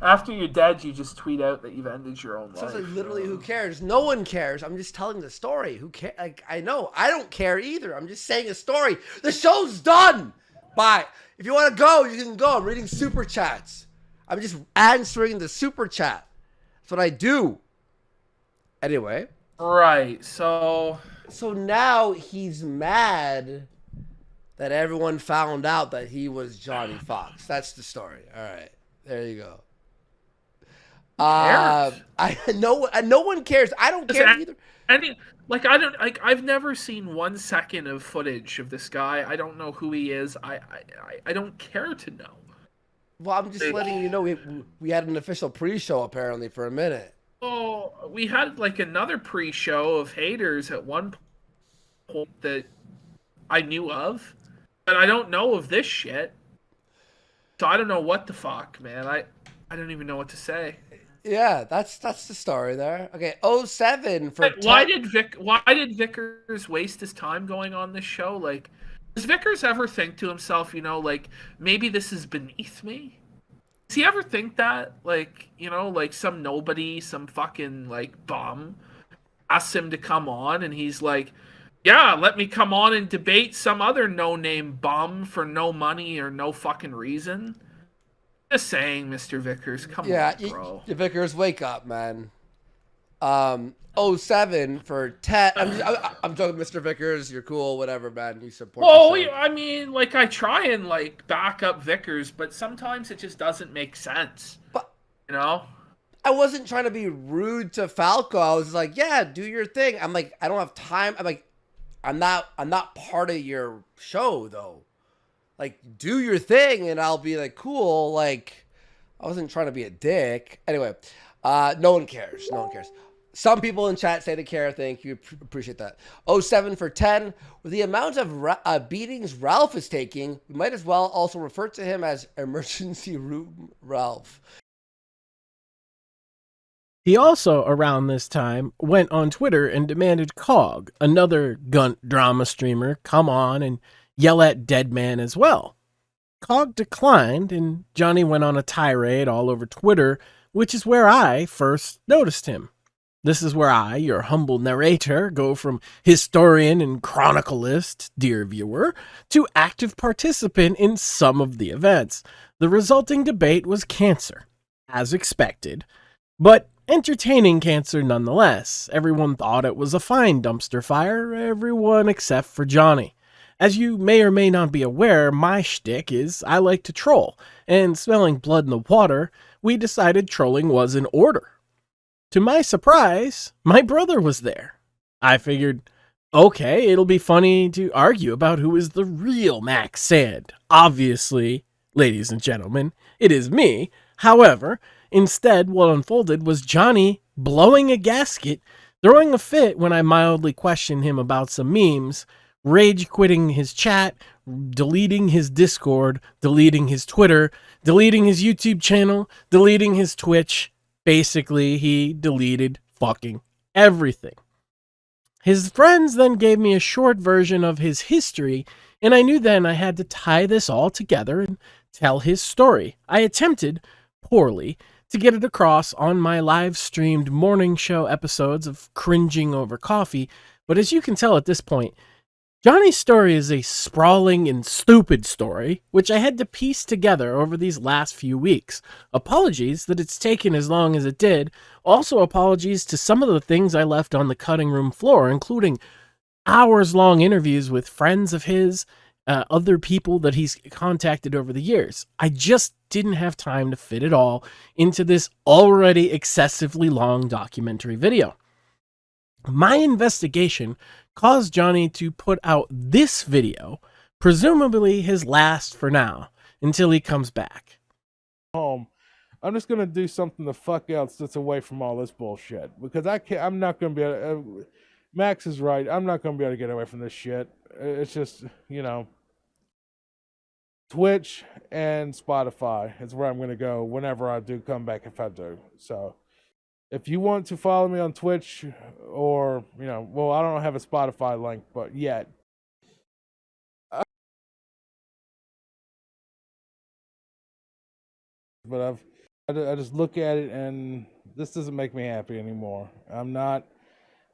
after you're dead, you just tweet out that you've ended your own So life. it's like, literally, who cares? No one cares. I'm just telling the story. Who cares? Like, I know. I don't care either. I'm just saying a story. The show's done. Bye. If you want to go, you can go. I'm reading super chats. I'm just answering the super chat. That's what I do. Anyway. Right. So now he's mad that everyone found out that he was Johnny Fox. That's the story. All right. There you go. No one cares. I don't care either. I've never seen 1 second of footage of this guy. I don't know who he is. I don't care to know. Well, I'm just letting you know we had an official pre-show apparently for a minute. Oh, we had like another pre-show of haters at one point that I knew of, but I don't know of this shit. So I don't know what the fuck, man. I don't even know what to say. Yeah, that's the story there. Okay, 07 for why did Vickers waste his time going on this show? Like, does Vickers ever think to himself, you know, like, maybe this is beneath me? Does he ever think that? Like, you know, like some nobody, some fucking like bum asks him to come on and he's like, yeah, let me come on and debate some other no-name bum for no money or no fucking reason. Just saying, Mr. Vickers, come on, bro. Vickers, wake up, man. 07 for 10. I'm joking, Mr. Vickers. You're cool, whatever, man. You support. Well, I mean, like, I try and like back up Vickers, but sometimes it just doesn't make sense. But you know, I wasn't trying to be rude to Falco. I was like, yeah, do your thing. I'm like, I don't have time. I'm like, I'm not part of your show though. Like, do your thing, and I'll be like, cool. Like, I wasn't trying to be a dick. Anyway, no one cares. No one cares. Some people in chat say they care. Thank you. Appreciate that. 07 for 10. With the amount of beatings Ralph is taking, we might as well also refer to him as Emergency Room Ralph. He also, around this time, went on Twitter and demanded Cog, another Gunt drama streamer, come on and yell at Deadman as well. Cog declined, and Johnny went on a tirade all over Twitter, which is where I first noticed him. This is where I, your humble narrator, go from historian and chroniclist, dear viewer, to active participant in some of the events. The resulting debate was cancer, as expected, but entertaining cancer nonetheless. Everyone thought it was a fine dumpster fire, everyone except for Johnny. As you may or may not be aware, my shtick is I like to troll, and smelling blood in the water, we decided trolling was in order. To my surprise, my brother was there. I figured, okay, it'll be funny to argue about who is the real Max Sand. Obviously, ladies and gentlemen, it is me. However, instead, what unfolded was Johnny blowing a gasket, throwing a fit when I mildly questioned him about some memes, rage quitting his chat, deleting his Discord, deleting his Twitter, deleting his YouTube channel, deleting his Twitch. Basically, he deleted fucking everything. His friends then gave me a short version of his history, and I knew then I had to tie this all together and tell his story. I attempted, poorly, to get it across on my live-streamed morning show episodes of Cringing Over Coffee, but as you can tell at this point, Johnny's story is a sprawling and stupid story, which I had to piece together over these last few weeks. Apologies that it's taken as long as it did. Also apologies to some of the things I left on the cutting room floor, including hours-long interviews with friends of his, other people that he's contacted over the years. I just didn't have time to fit it all into this already excessively long documentary video. My investigation caused Johnny to put out this video, presumably his last for now, until he comes back. Home, I'm just gonna do something the fuck else that's away from all this bullshit, because I'm not gonna be able to, Max is right. I'm not gonna be able to get away from this shit. It's just, Twitch and Spotify is where I'm gonna go whenever I do come back, if I do. So if you want to follow me on Twitch, or well, I don't have a Spotify link, but yet. But I just look at it, and this doesn't make me happy anymore. I'm not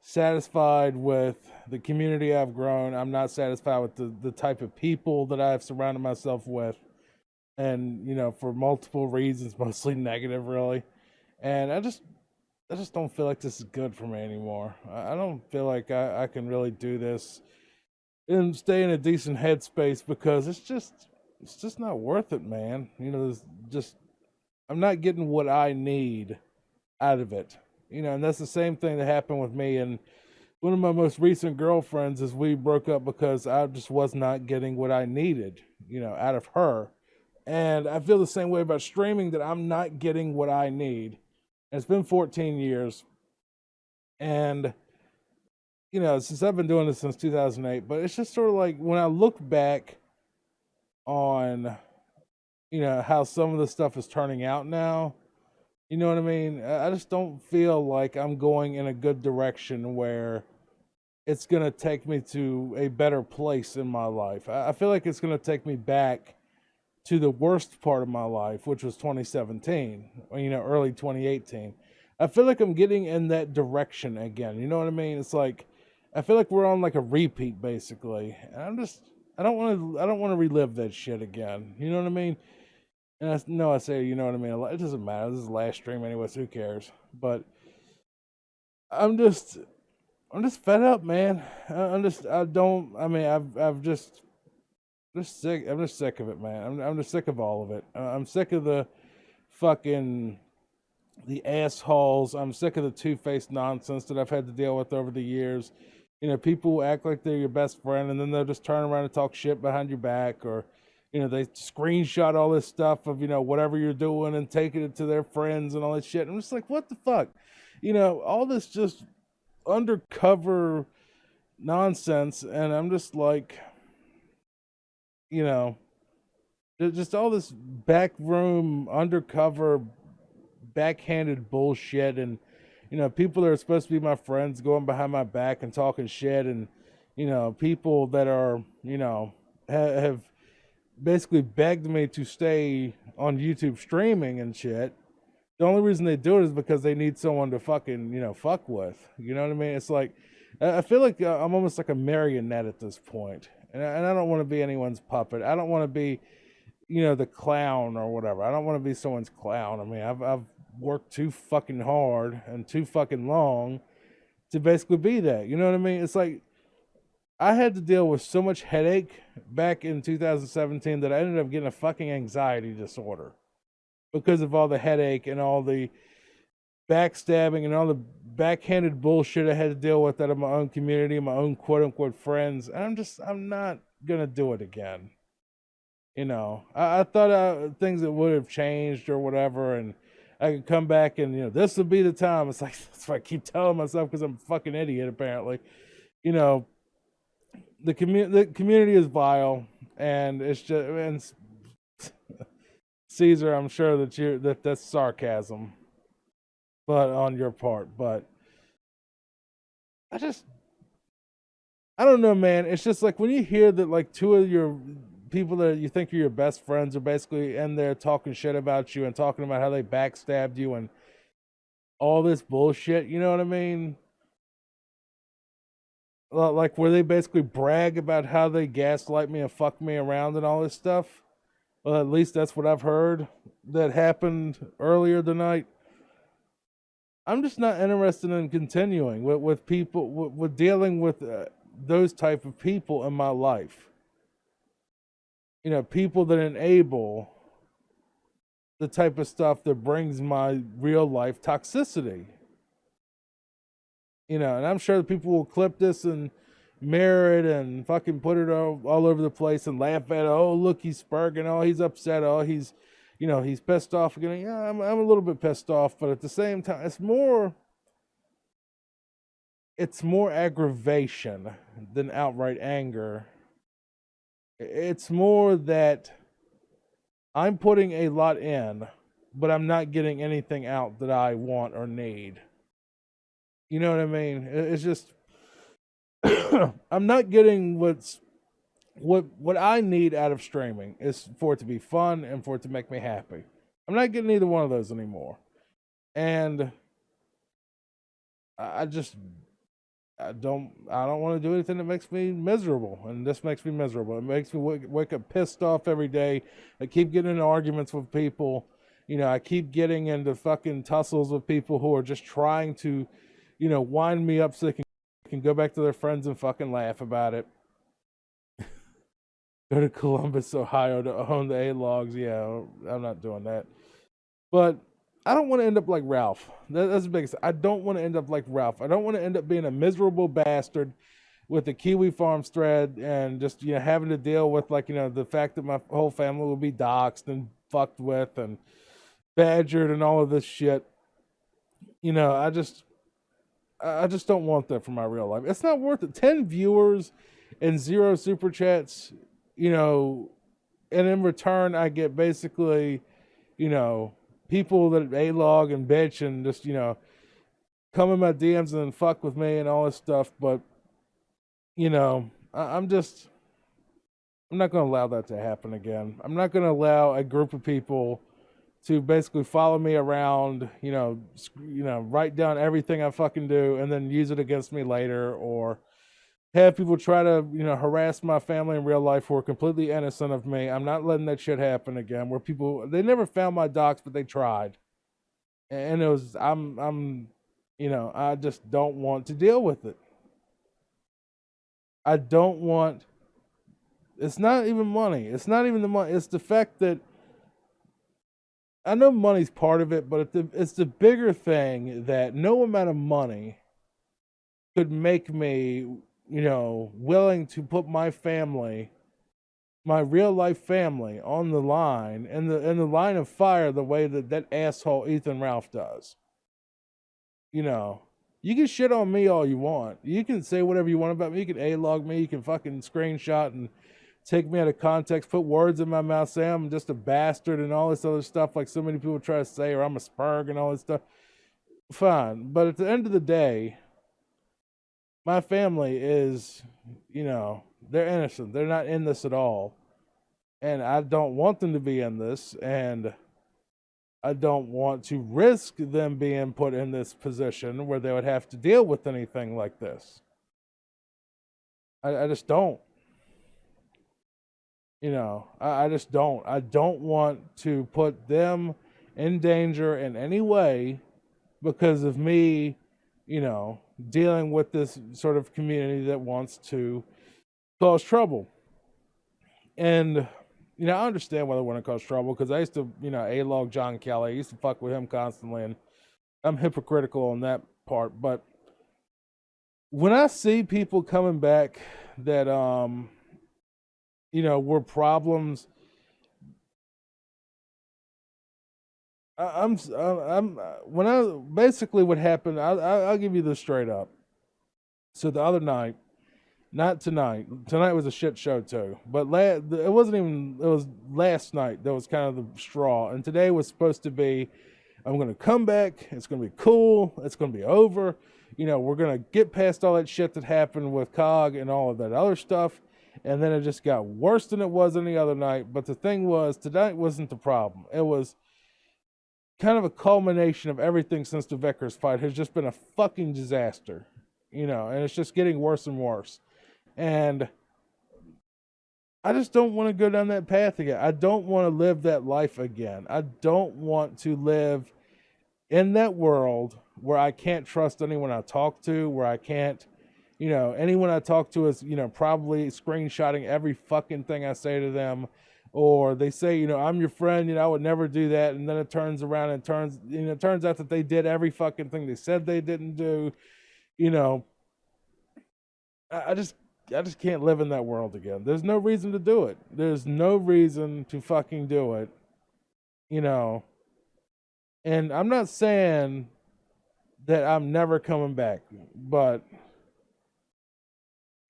satisfied with the community I've grown. I'm not satisfied with the type of people that I've surrounded myself with, and for multiple reasons, mostly negative, really. And I just don't feel like this is good for me anymore. I don't feel like I can really do this and stay in a decent headspace, because it's just not worth it, man. I'm not getting what I need out of it. And that's the same thing that happened with me and one of my most recent girlfriends, is we broke up because I just was not getting what I needed, out of her. And I feel the same way about streaming, that I'm not getting what I need. And it's been 14 years. And, since I've been doing this since 2008, but it's just sort of like when I look back on how some of the stuff is turning out now, you know what I mean? I just don't feel like I'm going in a good direction where it's going to take me to a better place in my life. I feel like it's going to take me back to the worst part of my life, which was 2017, early 2018. I feel like I'm getting in that direction again. You know what I mean? It's like, I feel like we're on like a repeat, basically. And I don't want to relive that shit again. You know what I mean? And I say, you know what I mean? It doesn't matter. This is the last stream anyway, so who cares? But I'm just fed up, man. I'm just sick. I'm just sick of it, man. I'm just sick of all of it. I'm sick of the assholes. I'm sick of the two-faced nonsense that I've had to deal with over the years. People act like they're your best friend, and then they'll just turn around and talk shit behind your back, or they screenshot all this stuff of, whatever you're doing and taking it to their friends and all that shit. I'm just like, what the fuck? All this just undercover nonsense. And I'm just like, just all this backroom, undercover, backhanded bullshit. And, people that are supposed to be my friends going behind my back and talking shit. And, people that are, have basically begged me to stay on YouTube streaming and shit. The only reason they do it is because they need someone to fucking, fuck with. You know what I mean? It's like, I feel like I'm almost like a marionette at this point. And I don't want to be anyone's puppet. I don't want to be, the clown or whatever. I don't want to be someone's clown. I mean, I've worked too fucking hard and too fucking long to basically be that. You know what I mean? It's like, I had to deal with so much headache back in 2017 that I ended up getting a fucking anxiety disorder because of all the headache and all the backstabbing and all the backhanded bullshit I had to deal with out of my own community, my own quote unquote friends. And I'm not going to do it again. I thought things that would have changed or whatever, and I could come back and, this would be the time. It's like, that's what I keep telling myself because I'm a fucking idiot, apparently. The community is vile, and it's just, and Caesar, I'm sure that that's sarcasm, but on your part. But I don't know, man. It's just like when you hear that, like, two of your people that you think are your best friends are basically in there talking shit about you and talking about how they backstabbed you and all this bullshit. You know what I mean? Like where they basically brag about how they gaslight me and fuck me around and all this stuff. Well, at least that's what I've heard that happened earlier tonight. I'm just not interested in continuing with people, with dealing with those type of people in my life. People that enable the type of stuff that brings my real life toxicity. And I'm sure that people will clip this and, mirror it and fucking put it all over the place and laugh at it. Oh, look, he's spurging. Oh, he's upset. Oh, he's, he's pissed off again. Yeah, I'm a little bit pissed off, but at the same time, it's more aggravation than outright anger. It's more that I'm putting a lot in, but I'm not getting anything out that I want or need. You know what I mean? It's just I'm not getting what I need out of streaming is for it to be fun and for it to make me happy. I'm not getting either one of those anymore. And I don't want to do anything that makes me miserable, and this makes me miserable. It makes me wake up pissed off every day. I keep getting into arguments with people. I keep getting into fucking tussles with people who are just trying to, wind me up so they can go back to their friends and fucking laugh about it. Go to Columbus, Ohio to own the A-logs. Yeah, I'm not doing that. But I don't want to end up like Ralph. That's the biggest. I don't want to end up like Ralph. I don't want to end up being a miserable bastard with the Kiwi Farms thread and just, having to deal with the fact that my whole family will be doxxed and fucked with and badgered and all of this shit. I just don't want that for my real life. It's not worth it. 10 viewers and 0 super chats, and in return I get basically, people that A-log and bitch and just, come in my DMs and fuck with me and all this stuff. But, I'm not going to allow that to happen again. I'm not going to allow a group of people to basically follow me around, write down everything I fucking do and then use it against me later, or have people try to, harass my family in real life who are completely innocent of me. I'm not letting that shit happen again, where they never found my docs, but they tried. And it was, I just don't want to deal with it. I don't want, it's not even money. It's not even the money. It's the fact that I know money's part of it, but it's the bigger thing that no amount of money could make me, willing to put my family, my real life family, on the line, in the line of fire, the way that asshole Ethan Ralph does. You can shit on me all you want. You can say whatever you want about me. You can A-log me. You can fucking screenshot and take me out of context, put words in my mouth, say I'm just a bastard and all this other stuff like so many people try to say, or I'm a spurg and all this stuff. Fine. But at the end of the day, my family is, they're innocent. They're not in this at all. And I don't want them to be in this. And I don't want to risk them being put in this position where they would have to deal with anything like this. I just don't. I just don't. I don't want to put them in danger in any way because of me, dealing with this sort of community that wants to cause trouble. And, I understand why they want to cause trouble because I used to, A-log John Kelly. I used to fuck with him constantly, and I'm hypocritical on that part. But when I see people coming back that, were problems. Basically what happened, I'll give you this straight up. So the other night, not tonight. Tonight was a shit show too. But it was last night that was kind of the straw. And today was supposed to be, I'm going to come back. It's going to be cool. It's going to be over. We're going to get past all that shit that happened with COG and all of that other stuff. And then it just got worse than it was any other night. But the thing was, tonight wasn't the problem. It was kind of a culmination of everything since the Vickers fight has just been a fucking disaster. And it's just getting worse and worse. And I just don't want to go down that path again. I don't want to live that life again. I don't want to live in that world where I can't trust anyone I talk to, where I can't, anyone I talk to is, probably screenshotting every fucking thing I say to them. Or they say, I'm your friend, I would never do that. And then it turns around and it turns out that they did every fucking thing they said they didn't do. I just just can't live in that world again. There's no reason to do it. There's no reason to fucking do it. You know. And I'm not saying that I'm never coming back, but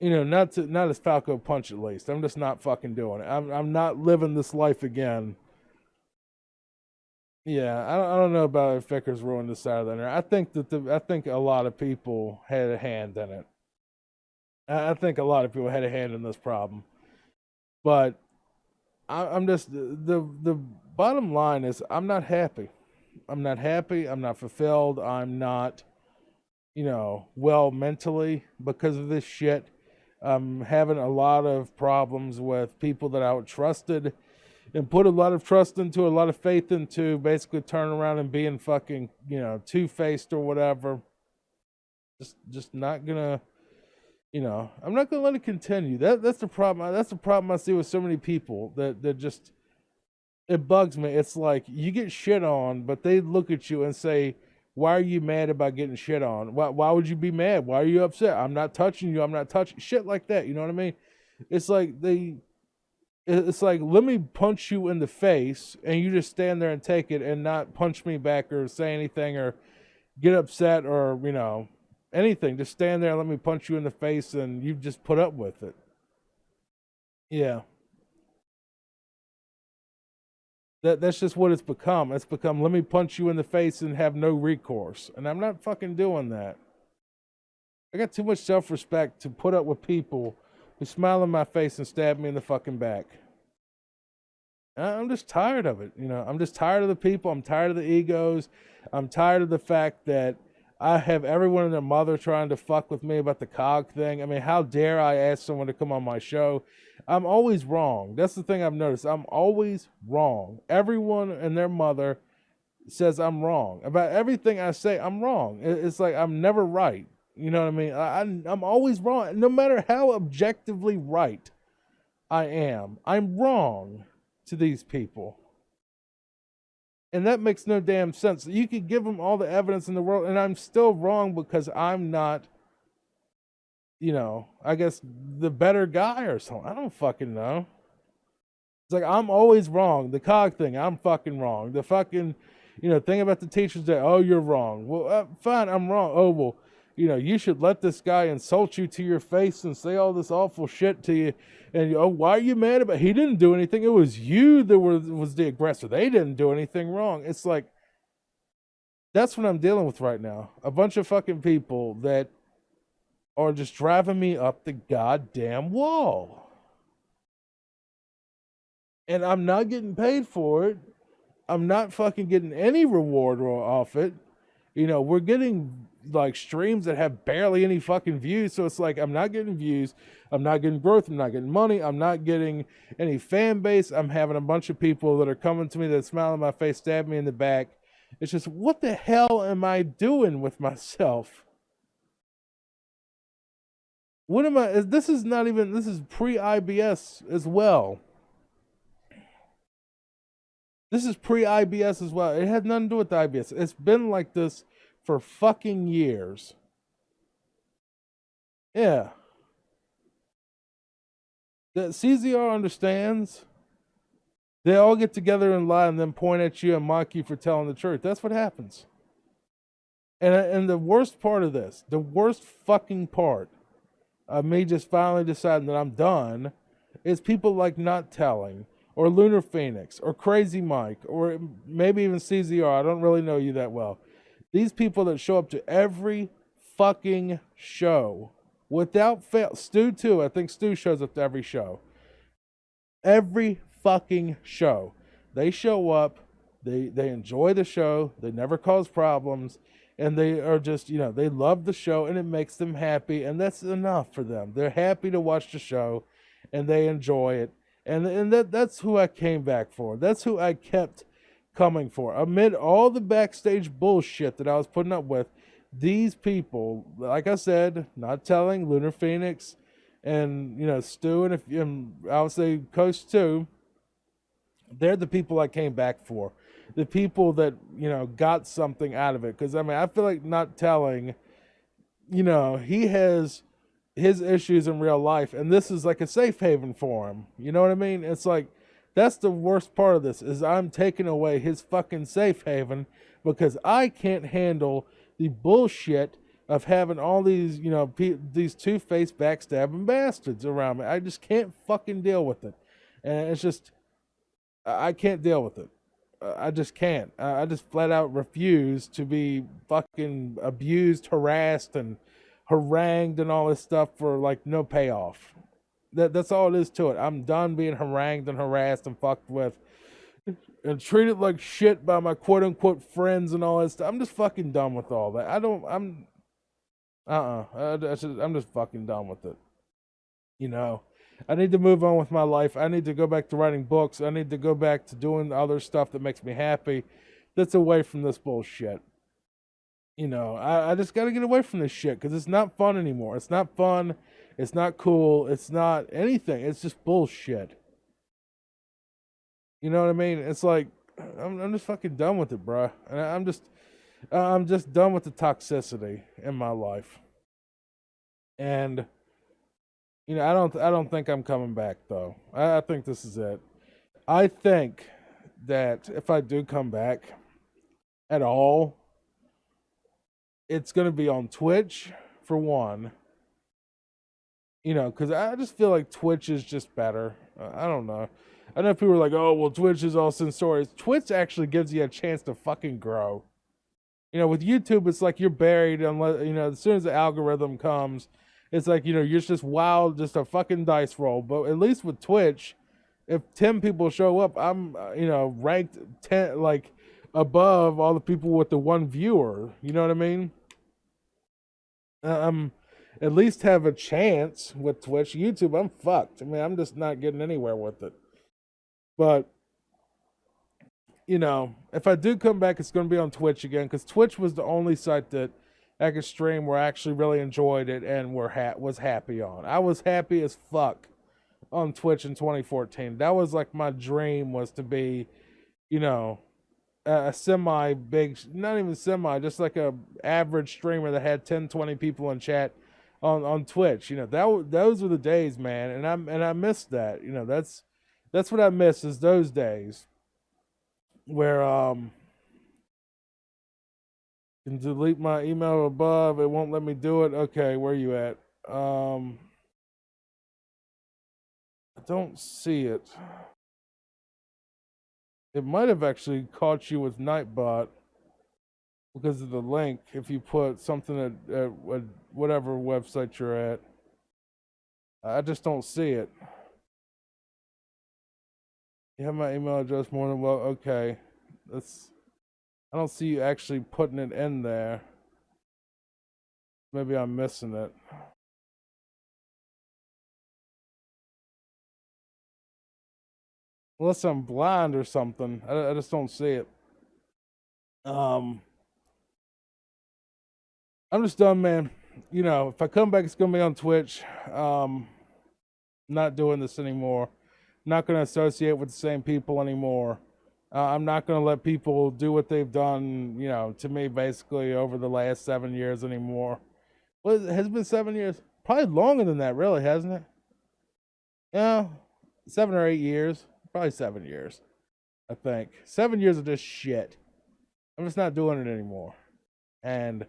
you know, not as Falco Punch at least. I'm just not fucking doing it. I'm not living this life again. Yeah, I don't know about if Vickers ruined the side of the internet. I think a lot of people had a hand in it. I think a lot of people had a hand in this problem, but I'm just the bottom line is I'm not happy. I'm not happy. I'm not fulfilled. I'm not, you know, well mentally because of this shit. I'm having a lot of problems with people that I trusted and put a lot of trust into, a lot of faith into, basically turn around and being fucking, you know, two-faced or whatever. Just not gonna, you know, I'm not gonna let it continue. That's the problem. That's the problem I see with so many people that just, it bugs me. It's like you get shit on, but they look at you and say, why are you mad about getting shit on? Why would you be mad? Why are you upset? I'm not touching you. I'm not touching shit like that. You know what I mean? It's like it's like, let me punch you in the face and you just stand there and take it and not punch me back or say anything or get upset or, you know, anything. Just stand there and let me punch you in the face and you just put up with it. Yeah. That's just what it's become. It's become, let me punch you in the face and have no recourse. And I'm not fucking doing that. I got too much self-respect to put up with people who smile in my face and stab me in the fucking back. I'm just tired of it. You know, I'm just tired of the people. I'm tired of the egos. I'm tired of the fact that I have everyone and their mother trying to fuck with me about the cog thing. I mean, how dare I ask someone to come on my show? I'm always wrong. That's the thing I've noticed. I'm always wrong. Everyone and their mother says I'm wrong. About everything I say, I'm wrong. It's like I'm never right. You know what I mean? I'm always wrong. No matter how objectively right I am, I'm wrong to these people. And that makes no damn sense. You could give them all the evidence in the world, and I'm still wrong because I'm not, you know, I guess the better guy or something. I don't fucking know. It's like I'm always wrong. The cog thing, I'm fucking wrong. The fucking, you know, thing about the teachers that, oh, you're wrong. Well, fine, I'm wrong. Oh, well, you know, you should let this guy insult you to your face and say all this awful shit to you. And, oh, why are you mad about it? He didn't do anything. It was you that was the aggressor. They didn't do anything wrong. It's like, that's what I'm dealing with right now. A bunch of fucking people that are just driving me up the goddamn wall. And I'm not getting paid for it. I'm not fucking getting any reward off it. You know, we're getting like streams that have barely any fucking views. So it's like, I'm not getting views. I'm not getting growth. I'm not getting money. I'm not getting any fan base. I'm having a bunch of people that are coming to me that smile in my face, stab me in the back. It's just, what the hell am I doing with myself? What am I, this is pre-IBS as well. This is pre-IBS as well. It had nothing to do with the IBS. It's been like this for fucking years. Yeah. The CZR understands. They all get together and lie and then point at you and mock you for telling the truth. That's what happens. And the worst part of this, the worst fucking part of me just finally deciding that I'm done, is people like Not Telling, or Lunar Phoenix, or Crazy Mike, or maybe even CZR. I don't really know you that well. These people that show up to every fucking show without fail. Stu too. I think Stu shows up to every show. Every fucking show. They show up. They enjoy the show. They never cause problems. And they are just, you know, they love the show and it makes them happy. And that's enough for them. They're happy to watch the show and they enjoy it. And that's who I came back for. That's who I kept coming for. Amid all the backstage bullshit that I was putting up with, these people, like I said, Not Telling, Lunar Phoenix, and, you know, Stu, and I would say Coach 2, they're the people I came back for. The people that, you know, got something out of it. Because, I mean, I feel like Not Telling, you know, he has his issues in real life, and this is like a safe haven for him. You know what I mean? It's like, that's the worst part of this, is I'm taking away his fucking safe haven because I can't handle the bullshit of having all these, you know, these two-faced backstabbing bastards around me. I just can't fucking deal with it. And it's just, I can't deal with it. I just can't. I just flat out refuse to be fucking abused, harassed, and harangued and all this stuff for like no payoff. That's all it is to it. I'm done being harangued and harassed and fucked with and treated like shit by my quote unquote friends and all that stuff. I'm just fucking done with all that. I'm just fucking done with it. You know, I need to move on with my life. I need to go back to writing books. I need to go back to doing other stuff that makes me happy. That's away from this bullshit. You know, I just got to get away from this shit because it's not fun anymore. It's not fun. It's not cool. It's not anything. It's just bullshit. You know what I mean? It's like, I'm just fucking done with it, bruh. And I'm just done with the toxicity in my life. And, you know, I don't think I'm coming back though. I think this is it. I think that if I do come back at all, it's going to be on Twitch for one. You know, because I just feel like Twitch is just better. I don't know. I know people are like, oh, well, Twitch is all sensorious. Twitch actually gives you a chance to fucking grow. You know, with YouTube, it's like you're buried unless, you know, as soon as the algorithm comes, it's like, you know, you're just wild, just a fucking dice roll. But at least with Twitch, if 10 people show up, I'm, you know, ranked 10, like, above all the people with the one viewer. You know what I mean? At least have a chance with Twitch. YouTube, I'm fucked. I mean, I'm just not getting anywhere with it. But, you know, if I do come back, it's going to be on Twitch again, because Twitch was the only site that I could stream where I actually really enjoyed it and was happy on. I was happy as fuck on Twitch in 2014. That was like my dream, was to be, you know, a semi-big, not even semi, just like a average streamer that had 10, 20 people in chat on Twitch. You know, those were the days, man, and I missed that. You know, that's what I miss, is those days where can delete my email above. It won't let me do it. Okay, where you at? I don't see it. It might have actually caught you with Nightbot because of the link. If you put something at whatever website you're at, I just don't see it. You have my email address more than well. Okay, I don't see you actually putting it in there. Maybe I'm missing it. Unless I'm blind or something. I just don't see it. I'm just done, man. You know, if I come back, it's going to be on Twitch. Not doing this anymore. Not going to associate with the same people anymore. I'm not going to let people do what they've done, you know, to me basically over the last 7 years anymore. Well, has it been 7 years? Probably longer than that, really, hasn't it? Yeah, 7 or 8 years. Probably 7 years, I think. 7 years of just shit. I'm just not doing it anymore. And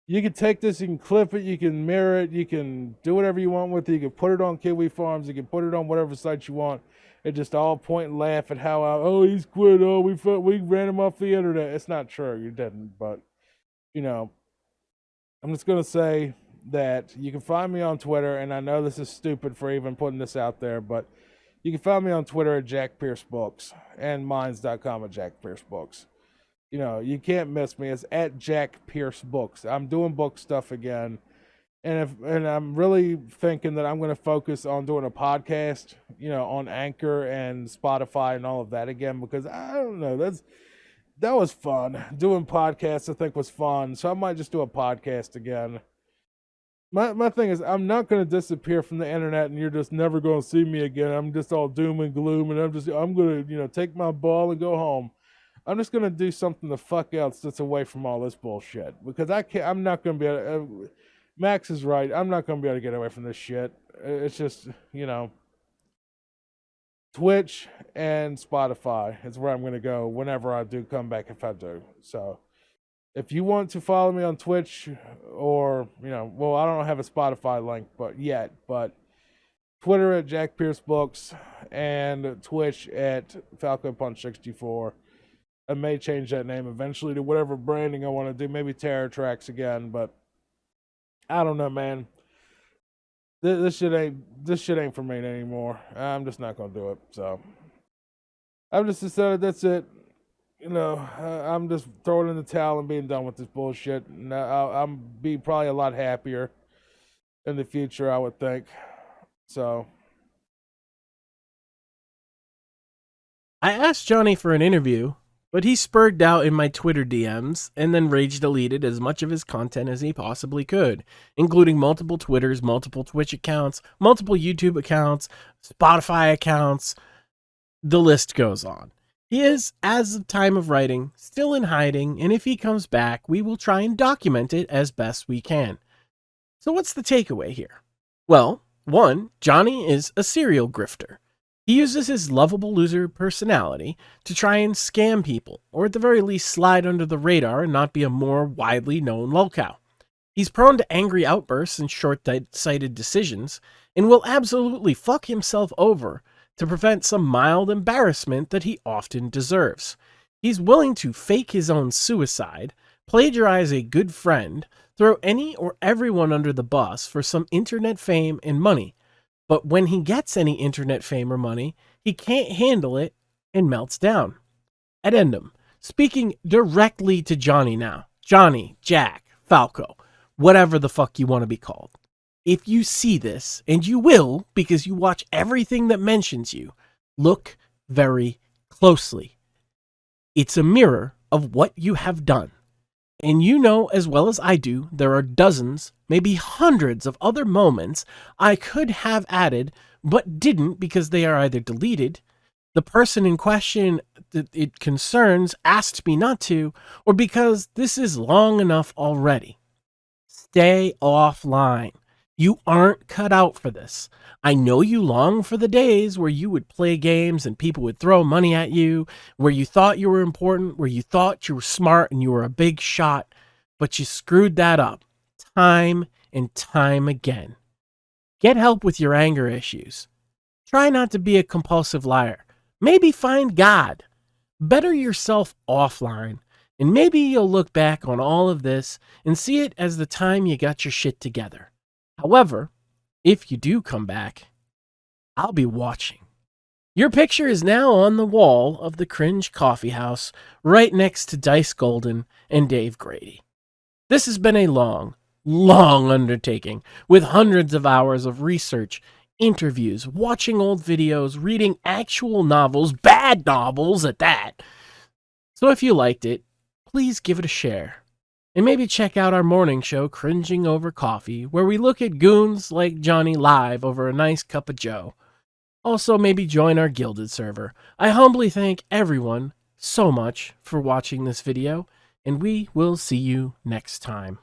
you can take this, you can clip it, you can mirror it, you can do whatever you want with it. You can put it on Kiwi Farms, you can put it on whatever site you want. It just all point and laugh at how he's quit. Oh, we ran him off the internet. It's not true, you didn't. But, you know, I'm just gonna say that you can find me on Twitter, and I know this is stupid for even putting this out there, but you can find me on Twitter at Jack Pierce Books and minds.com at Jack Pierce Books. You know, you can't miss me. It's at Jack Pierce Books. I'm doing book stuff again. And I'm really thinking that I'm going to focus on doing a podcast, you know, on Anchor and Spotify and all of that again, because I don't know, that was fun. Doing podcasts, I think, was fun. So I might just do a podcast again. My thing is, I'm not going to disappear from the internet and you're just never going to see me again. I'm just all doom and gloom, and I'm going to, you know, take my ball and go home. I'm just going to do something the fuck else that's away from all this bullshit, because I'm not going to be able to, Max is right. I'm not going to be able to get away from this shit. It's just, you know, Twitch and Spotify is where I'm going to go whenever I do come back, if I do. So if you want to follow me on Twitch or, you know, well, I don't have a Spotify link but Twitter at Jack Pierce Books and Twitch at Falcopunch64. I may change that name eventually to whatever branding I want to do. Maybe Terror Tracks again, but I don't know, man. This shit ain't for me anymore. I'm just not gonna do it. So I've just decided that's it. You know, I'm just throwing in the towel and being done with this bullshit. And I'll be probably a lot happier in the future, I would think. So I asked Johnny for an interview, but he spurred out in my Twitter DMs and then rage deleted as much of his content as he possibly could, including multiple Twitters, multiple Twitch accounts, multiple YouTube accounts, Spotify accounts. The list goes on. He is, as of time of writing, still in hiding, and if he comes back, we will try and document it as best we can. So what's the takeaway here? Well, 1, Johnny is a serial grifter. He uses his lovable loser personality to try and scam people, or at the very least slide under the radar and not be a more widely known lolcow. He's prone to angry outbursts and short-sighted decisions, and will absolutely fuck himself over to prevent some mild embarrassment that he often deserves. He's willing to fake his own suicide, plagiarize a good friend, throw any or everyone under the bus for some internet fame and money. But when he gets any internet fame or money, he can't handle it and melts down. Addendum. Speaking directly to Johnny now. Johnny, Jack, Falco, whatever the fuck you want to be called. If you see this, and you will because you watch everything that mentions you, look very closely. It's a mirror of what you have done. And you know as well as I do, there are dozens, maybe hundreds of other moments I could have added, but didn't because they are either deleted, the person in question that it concerns asked me not to, or because this is long enough already. Stay offline. You aren't cut out for this. I know you long for the days where you would play games and people would throw money at you, where you thought you were important, where you thought you were smart and you were a big shot, but you screwed that up time and time again. Get help with your anger issues. Try not to be a compulsive liar. Maybe find God. Better yourself offline, and maybe you'll look back on all of this and see it as the time you got your shit together. However, if you do come back, I'll be watching. Your picture is now on the wall of the Cringe coffee house right next to Dice Golden and Dave Grady. This has been a long, long undertaking with hundreds of hours of research, interviews, watching old videos, reading actual novels, bad novels at that. So if you liked it, please give it a share. And maybe check out our morning show, Cringing Over Coffee, where we look at goons like Johnny live over a nice cup of joe. Also, maybe join our Gilded server. I humbly thank everyone so much for watching this video, and we will see you next time.